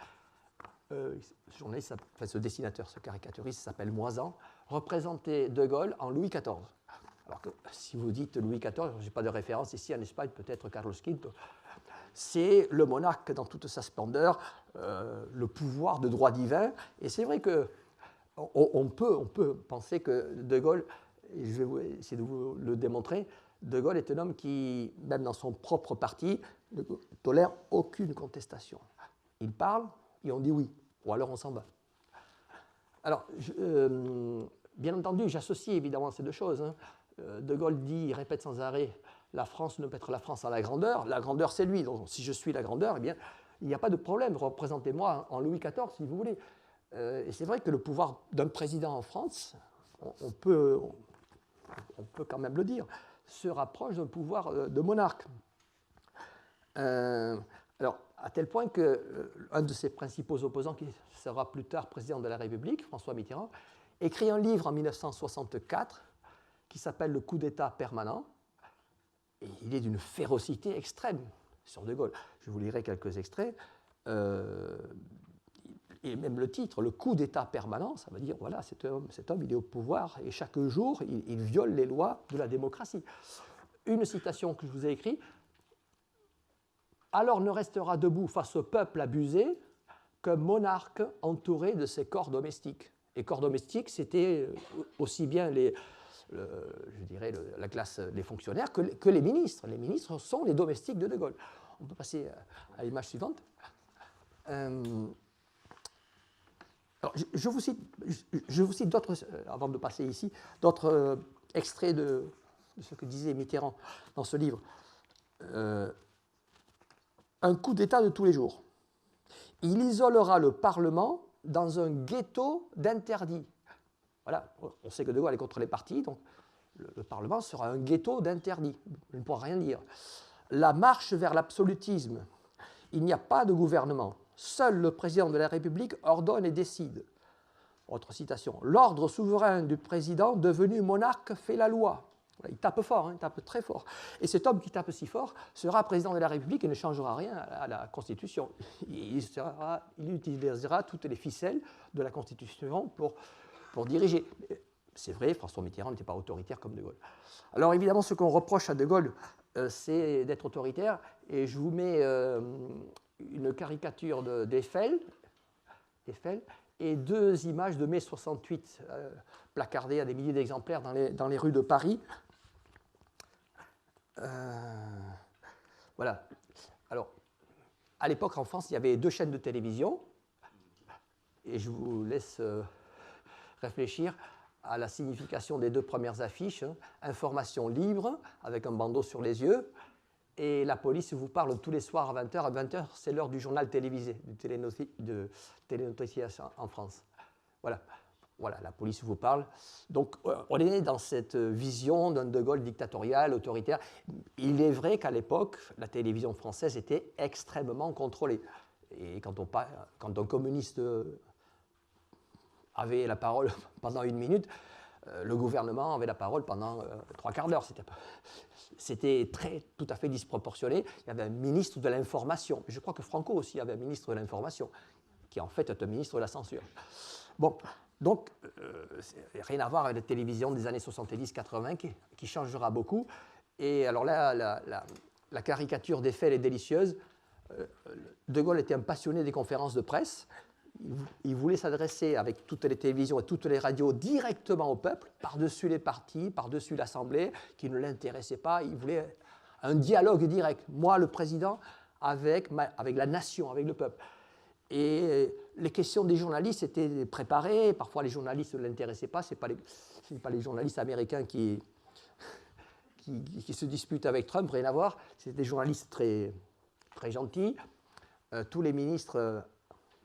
[SPEAKER 1] Ce journaliste, enfin, ce dessinateur, ce caricaturiste s'appelle Moisan, représentait De Gaulle en Louis XIV. Alors que si vous dites Louis XIV, je n'ai pas de référence ici en Espagne, peut-être Carlos V, c'est le monarque dans toute sa splendeur, le pouvoir de droit divin. Et c'est vrai qu'on peut penser que De Gaulle, et je vais essayer de vous le démontrer, De Gaulle est un homme qui, même dans son propre parti, ne tolère aucune contestation. Il parle et on dit oui, ou alors on s'en va. Alors, bien entendu, j'associe évidemment ces deux choses. Hein. De Gaulle dit, il répète sans arrêt, la France ne peut être la France à la grandeur. La grandeur, c'est lui. Donc, si je suis la grandeur, eh bien, il n'y a pas de problème. Représentez-moi en Louis XIV, si vous voulez. Et c'est vrai que le pouvoir d'un président en France, on peut quand même le dire, se rapproche d'un pouvoir de monarque. Alors, à tel point qu'un de ses principaux opposants, qui sera plus tard président de la République, François Mitterrand, écrit un livre en 1964 qui s'appelle « Le coup d'État permanent ». Et il est d'une férocité extrême sur De Gaulle. Je vous lirai quelques extraits. Et même le titre, « Le coup d'État permanent », ça veut dire, voilà, cet homme il est au pouvoir et chaque jour, il viole les lois de la démocratie. Une citation que je vous ai écrite, « Alors ne restera debout face au peuple abusé qu'un monarque entouré de ses corps domestiques. » Et corps domestiques, c'était aussi bien la classe des fonctionnaires que les ministres. Les ministres sont les domestiques de De Gaulle. On peut passer à l'image suivante. Alors, je vous cite d'autres, avant de passer ici, d'autres extraits de ce que disait Mitterrand dans ce livre. Un coup d'État de tous les jours. Il isolera le Parlement dans un ghetto d'interdits. Voilà, on sait que De Gaulle est contre les partis, donc le Parlement sera un ghetto d'interdits. Il ne pourra rien dire. La marche vers l'absolutisme. Il n'y a pas de gouvernement. Seul le président de la République ordonne et décide. Autre citation. L'ordre souverain du président devenu monarque fait la loi. Il tape fort, hein, il tape très fort. Et cet homme qui tape si fort sera président de la République et ne changera rien à la Constitution. Il utilisera toutes les ficelles de la Constitution pour diriger. C'est vrai, François Mitterrand n'était pas autoritaire comme De Gaulle. Alors évidemment, ce qu'on reproche à De Gaulle, c'est d'être autoritaire. Et je vous mets une caricature d'Eiffel et deux images de mai 68 placardées à des milliers d'exemplaires dans les rues de Paris. Voilà. Alors, à l'époque, en France, il y avait 2 chaînes de télévision. Et je vous laisse réfléchir à la signification des 2 premières affiches. Hein. Information libre, avec un bandeau sur les yeux. Et la police vous parle tous les soirs à 20h. À 20h, c'est l'heure du journal télévisé, de télénoticias en France. Voilà. Voilà, la police vous parle. Donc, on est dans cette vision d'un De Gaulle dictatorial, autoritaire. Il est vrai qu'à l'époque, la télévision française était extrêmement contrôlée. Et quand un communiste avait la parole pendant 1 minute, le gouvernement avait la parole pendant 3/4 d'heure. C'était tout à fait disproportionné. Il y avait un ministre de l'information. Je crois que Franco aussi avait un ministre de l'information, qui en fait est un ministre de la censure. Bon. Donc, rien à voir avec la télévision des années 70-80 qui changera beaucoup. Et alors là, la caricature des faits, elle est délicieuse. De Gaulle était un passionné des conférences de presse. Il voulait s'adresser avec toutes les télévisions et toutes les radios directement au peuple, par-dessus les partis, par-dessus l'Assemblée, qui ne l'intéressait pas. Il voulait un dialogue direct. Moi, le président, avec la nation, avec le peuple. Et les questions des journalistes étaient préparées. Parfois, les journalistes ne l'intéressaient pas. Ce n'est pas les journalistes américains qui se disputent avec Trump, rien à voir. C'est des journalistes très, très gentils. Tous les ministres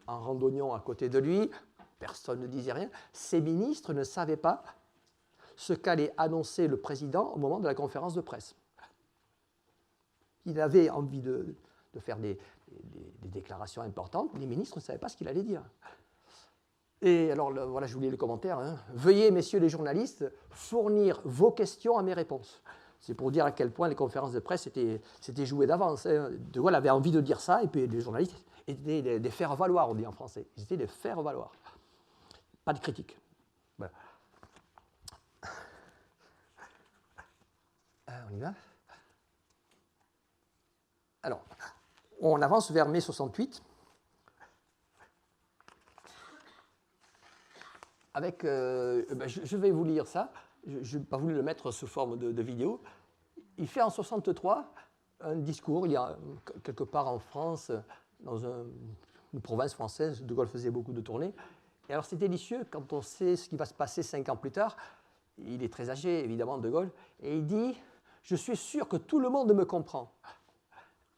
[SPEAKER 1] en randonnion à côté de lui, personne ne disait rien. Ces ministres ne savaient pas ce qu'allait annoncer le président au moment de la conférence de presse. Il avait envie de faire des déclarations importantes. Les ministres ne savaient pas ce qu'il allait dire. Et alors, voilà, je vous lis le commentaire. Hein. Veuillez, messieurs les journalistes, fournir vos questions à mes réponses. C'est pour dire à quel point les conférences de presse c'était joué d'avance. Hein. De Gaulle avait envie de dire ça, et puis les journalistes étaient des faire-valoir, on dit en français. Ils étaient des faire-valoir. Pas de critique. Voilà. On y va. Alors, on avance vers mai 68. Avec, je vais vous lire ça. Je n'ai pas voulu le mettre sous forme de vidéo. Il fait en 63 un discours, il y a quelque part en France, dans une province française. De Gaulle faisait beaucoup de tournées. Et alors c'est délicieux quand on sait ce qui va se passer 5 ans plus tard. Il est très âgé, évidemment, De Gaulle. Et il dit « Je suis sûr que tout le monde me comprend.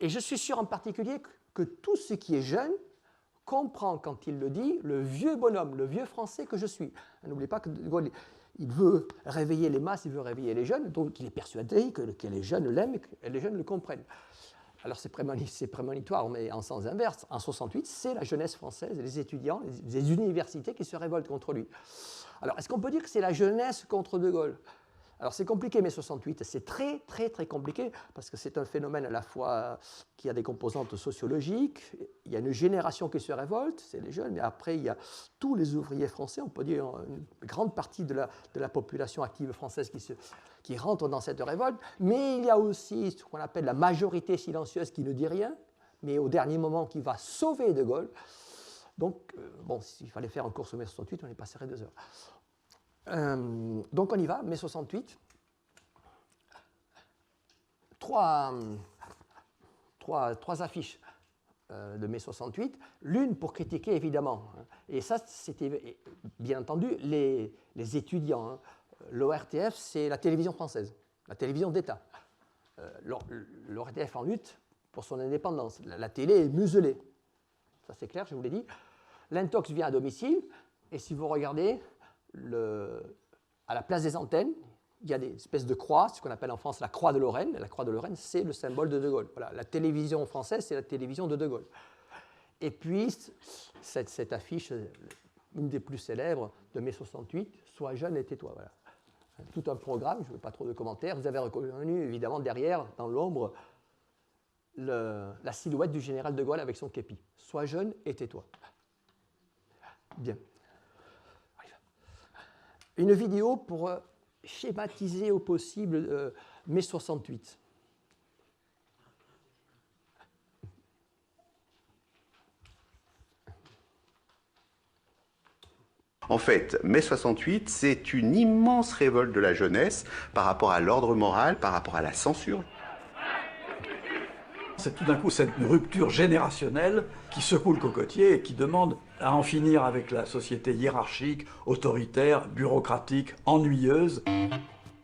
[SPEAKER 1] Et je suis sûr en particulier que tout ce qui est jeune comprend, quand il le dit, le vieux bonhomme, le vieux Français que je suis. » N'oubliez pas que De Gaulle, il veut réveiller les masses, il veut réveiller les jeunes, donc il est persuadé que les jeunes l'aiment et que les jeunes le comprennent. Alors c'est prémonitoire, mais en sens inverse. En 68, c'est la jeunesse française, les étudiants, les universités qui se révoltent contre lui. Alors est-ce qu'on peut dire que c'est la jeunesse contre De Gaulle ? Alors c'est compliqué, mai 68, c'est très, très, très compliqué, parce que c'est un phénomène à la fois qui a des composantes sociologiques, il y a une génération qui se révolte, c'est les jeunes, mais après il y a tous les ouvriers français, on peut dire une grande partie de la population active française qui rentre dans cette révolte, mais il y a aussi ce qu'on appelle la majorité silencieuse qui ne dit rien, mais au dernier moment qui va sauver De Gaulle. Donc, bon, s'il fallait faire un cours sur mai 68, on y passerait 2 heures. Donc on y va, mai 68. Trois affiches de mai 68. L'une pour critiquer, évidemment. Et ça, c'était bien entendu les étudiants. Hein. L'ORTF, c'est la télévision française, la télévision d'État. L'ORTF en lutte pour son indépendance. La télé est muselée. Ça, c'est clair, je vous l'ai dit. L'intox vient à domicile. Et si vous regardez... à la place des antennes, il y a des espèces de croix, ce qu'on appelle en France la croix de Lorraine. La croix de Lorraine, c'est le symbole de De Gaulle. Voilà, la télévision française, c'est la télévision de Gaulle. Et puis, cette affiche, une des plus célèbres de mai 68, « Sois jeune et tais-toi ». Voilà. Tout un programme, je ne veux pas trop de commentaires. Vous avez reconnu, évidemment, derrière, dans l'ombre, la silhouette du général De Gaulle avec son képi. « Sois jeune et tais-toi ». Bien. Une vidéo pour schématiser au possible mai 68.
[SPEAKER 15] En fait, mai 68, c'est une immense révolte de la jeunesse par rapport à l'ordre moral, par rapport à la censure.
[SPEAKER 16] C'est tout d'un coup cette rupture générationnelle qui secoue le cocotier et qui demande à en finir avec la société hiérarchique, autoritaire, bureaucratique, ennuyeuse.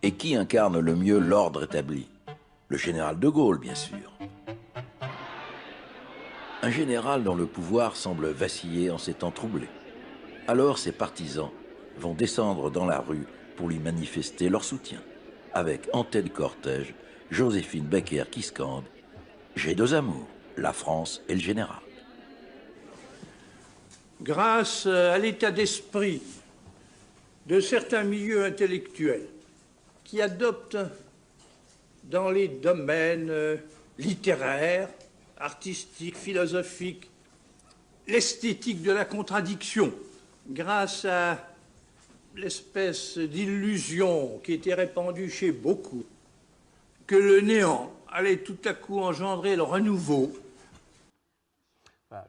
[SPEAKER 17] Et qui incarne le mieux l'ordre établi? Le général de Gaulle, bien sûr. Un général dont le pouvoir semble vaciller en ces temps troublés. Alors ses partisans vont descendre dans la rue pour lui manifester leur soutien, avec en tête du cortège Joséphine Baker qui scande « J'ai 2 amours, la France et le général ».
[SPEAKER 11] Grâce à l'état d'esprit de certains milieux intellectuels qui adoptent dans les domaines littéraires, artistiques, philosophiques, l'esthétique de la contradiction, grâce à l'espèce d'illusion qui était répandue chez beaucoup, que le néant allait tout à coup engendrer le renouveau.
[SPEAKER 1] Voilà,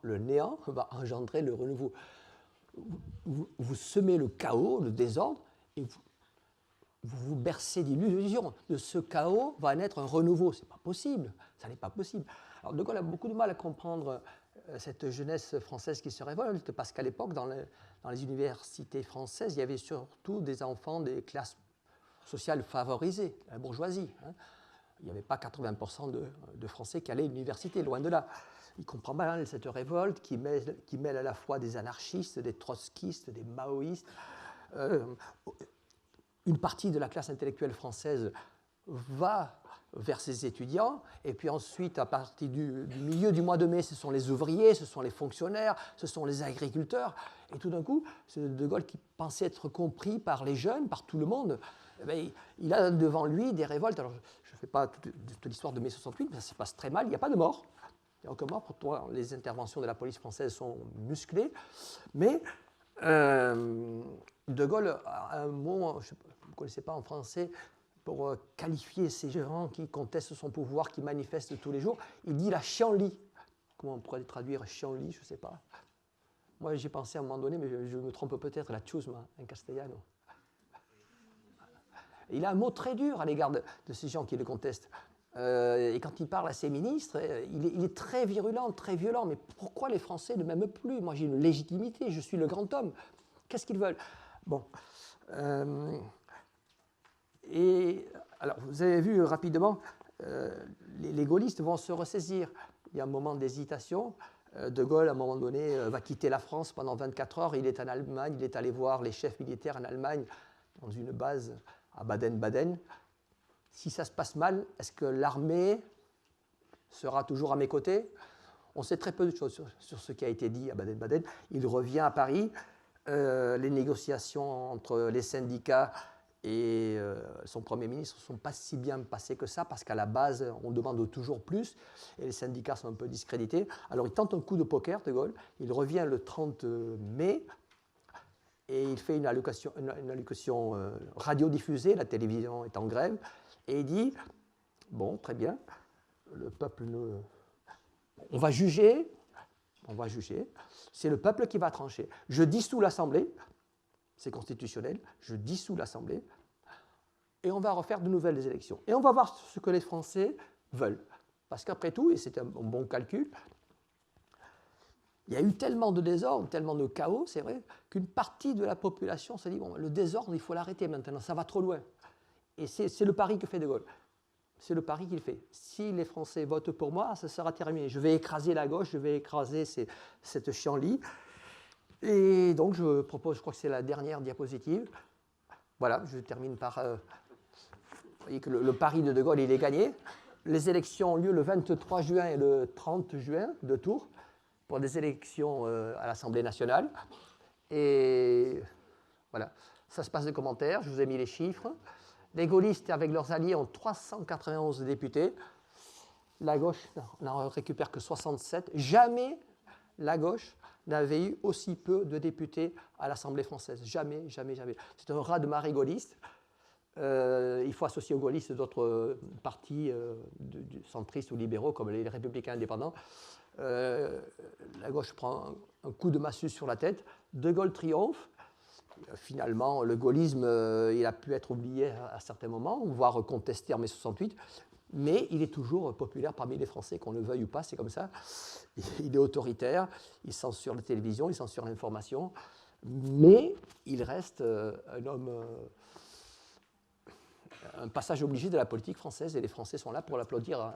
[SPEAKER 1] le néant va engendrer le renouveau. Vous semez le chaos, le désordre, et vous bercez d'illusions. De ce chaos va naître un renouveau. C'est pas possible. Ça n'est pas possible. Alors De Gaulle a beaucoup de mal à comprendre cette jeunesse française qui se révolte, parce qu'à l'époque, dans les universités françaises, il y avait surtout des enfants des classes sociales favorisées, la bourgeoisie. Hein. Il n'y avait pas 80% de Français qui allaient à l'université, loin de là. Il comprend mal cette révolte qui mêle à la fois des anarchistes, des trotskistes, des maoïstes. Une partie de la classe intellectuelle française va vers ses étudiants, et puis ensuite, à partir du milieu du mois de mai, ce sont les ouvriers, ce sont les fonctionnaires, ce sont les agriculteurs. Et tout d'un coup, c'est De Gaulle qui pensait être compris par les jeunes, par tout le monde. Eh bien, il a devant lui des révoltes. Alors, je ne fais pas toute l'histoire de mai 68, mais ça se passe très mal, il n'y a pas de mort. Il n'y a aucun mort. Pourtant, les interventions de la police française sont musclées. Mais De Gaulle a un mot, vous ne connaissez pas en français, pour qualifier ces gens qui contestent son pouvoir, qui manifestent tous les jours. Il dit la chienlit. Comment on pourrait traduire chienlit, je ne sais pas. Moi, j'ai pensé à un moment donné, mais je me trompe peut-être, la chusma, en castellano. Il a un mot très dur à l'égard de ces gens qui le contestent. Et quand il parle à ses ministres, il est très virulent, très violent. Mais pourquoi les Français ne m'aiment plus? Moi, j'ai une légitimité, je suis le grand homme. Qu'est-ce qu'ils veulent? Bon. Et alors, vous avez vu rapidement, les gaullistes vont se ressaisir. Il y a un moment d'hésitation. De Gaulle, à un moment donné, va quitter la France pendant 24 heures. Il est en Allemagne, il est allé voir les chefs militaires en Allemagne, dans une base à Baden-Baden. Si ça se passe mal, est-ce que l'armée sera toujours à mes côtés? On sait très peu de choses sur ce qui a été dit à Baden-Baden. Il revient à Paris. Les négociations entre les syndicats et son Premier ministre ne sont pas si bien passées que ça, parce qu'à la base, on demande toujours plus, et les syndicats sont un peu discrédités. Alors il tente un coup de poker, De Gaulle. Il revient le 30 mai, et il fait une allocution radiodiffusée, la télévision est en grève, et il dit, bon, très bien, le peuple on va juger, c'est le peuple qui va trancher. Je dissous l'Assemblée, c'est constitutionnel, je dissous l'Assemblée, et on va refaire de nouvelles élections. Et on va voir ce que les Français veulent. Parce qu'après tout, et c'est un bon calcul, il y a eu tellement de désordre, tellement de chaos, c'est vrai, qu'une partie de la population se dit, bon, le désordre, il faut l'arrêter maintenant, ça va trop loin. Et c'est le pari que fait De Gaulle. C'est le pari qu'il fait. Si les Français votent pour moi, ça sera terminé. Je vais écraser la gauche, je vais écraser cette chienlit. Et donc, je propose, je crois que c'est la dernière diapositive. Voilà, je termine par... vous voyez que le pari de Gaulle, il est gagné. Les élections ont lieu le 23 juin et le 30 juin, 2 tours, pour des élections à l'Assemblée nationale. Et voilà, ça se passe de commentaires, je vous ai mis les chiffres. Les gaullistes, avec leurs alliés, ont 391 députés. La gauche n'en récupère que 67. Jamais la gauche n'avait eu aussi peu de députés à l'Assemblée française. Jamais, jamais, jamais. C'est un raz-de-marée gaulliste. Il faut associer aux gaullistes d'autres partis centristes ou libéraux, comme les républicains indépendants. La gauche prend un coup de massue sur la tête. De Gaulle triomphe. Finalement, le gaullisme, il a pu être oublié à certains moments, voire contesté en mai 68, mais il est toujours populaire parmi les Français, qu'on le veuille ou pas, c'est comme ça. Il est autoritaire, il censure la télévision, il censure l'information, mais il reste un homme, un passage obligé de la politique française, et les Français sont là pour l'applaudir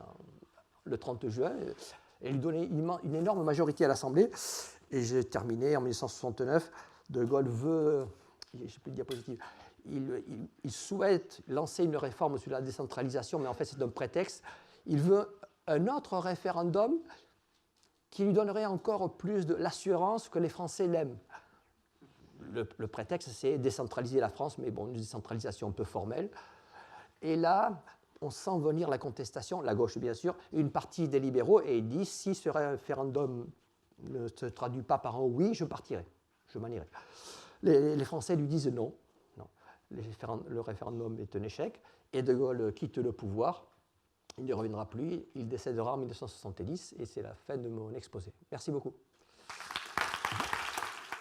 [SPEAKER 1] le 30 juin, et lui donner une énorme majorité à l'Assemblée. Et j'ai terminé en 1969. De Gaulle veut, je n'ai plus de diapositive, il souhaite lancer une réforme sur la décentralisation, mais en fait c'est un prétexte. Il veut un autre référendum qui lui donnerait encore plus de l'assurance que les Français l'aiment. Le prétexte, c'est décentraliser la France, mais bon, une décentralisation un peu formelle. Et là, on sent venir la contestation, la gauche bien sûr, une partie des libéraux, et il dit, si ce référendum ne se traduit pas par un oui, je partirai. Je m'en irai. Les Français lui disent non. Non. Le référendum est un échec et De Gaulle quitte le pouvoir. Il ne reviendra plus. Il décédera en 1970 et c'est la fin de mon exposé. Merci beaucoup.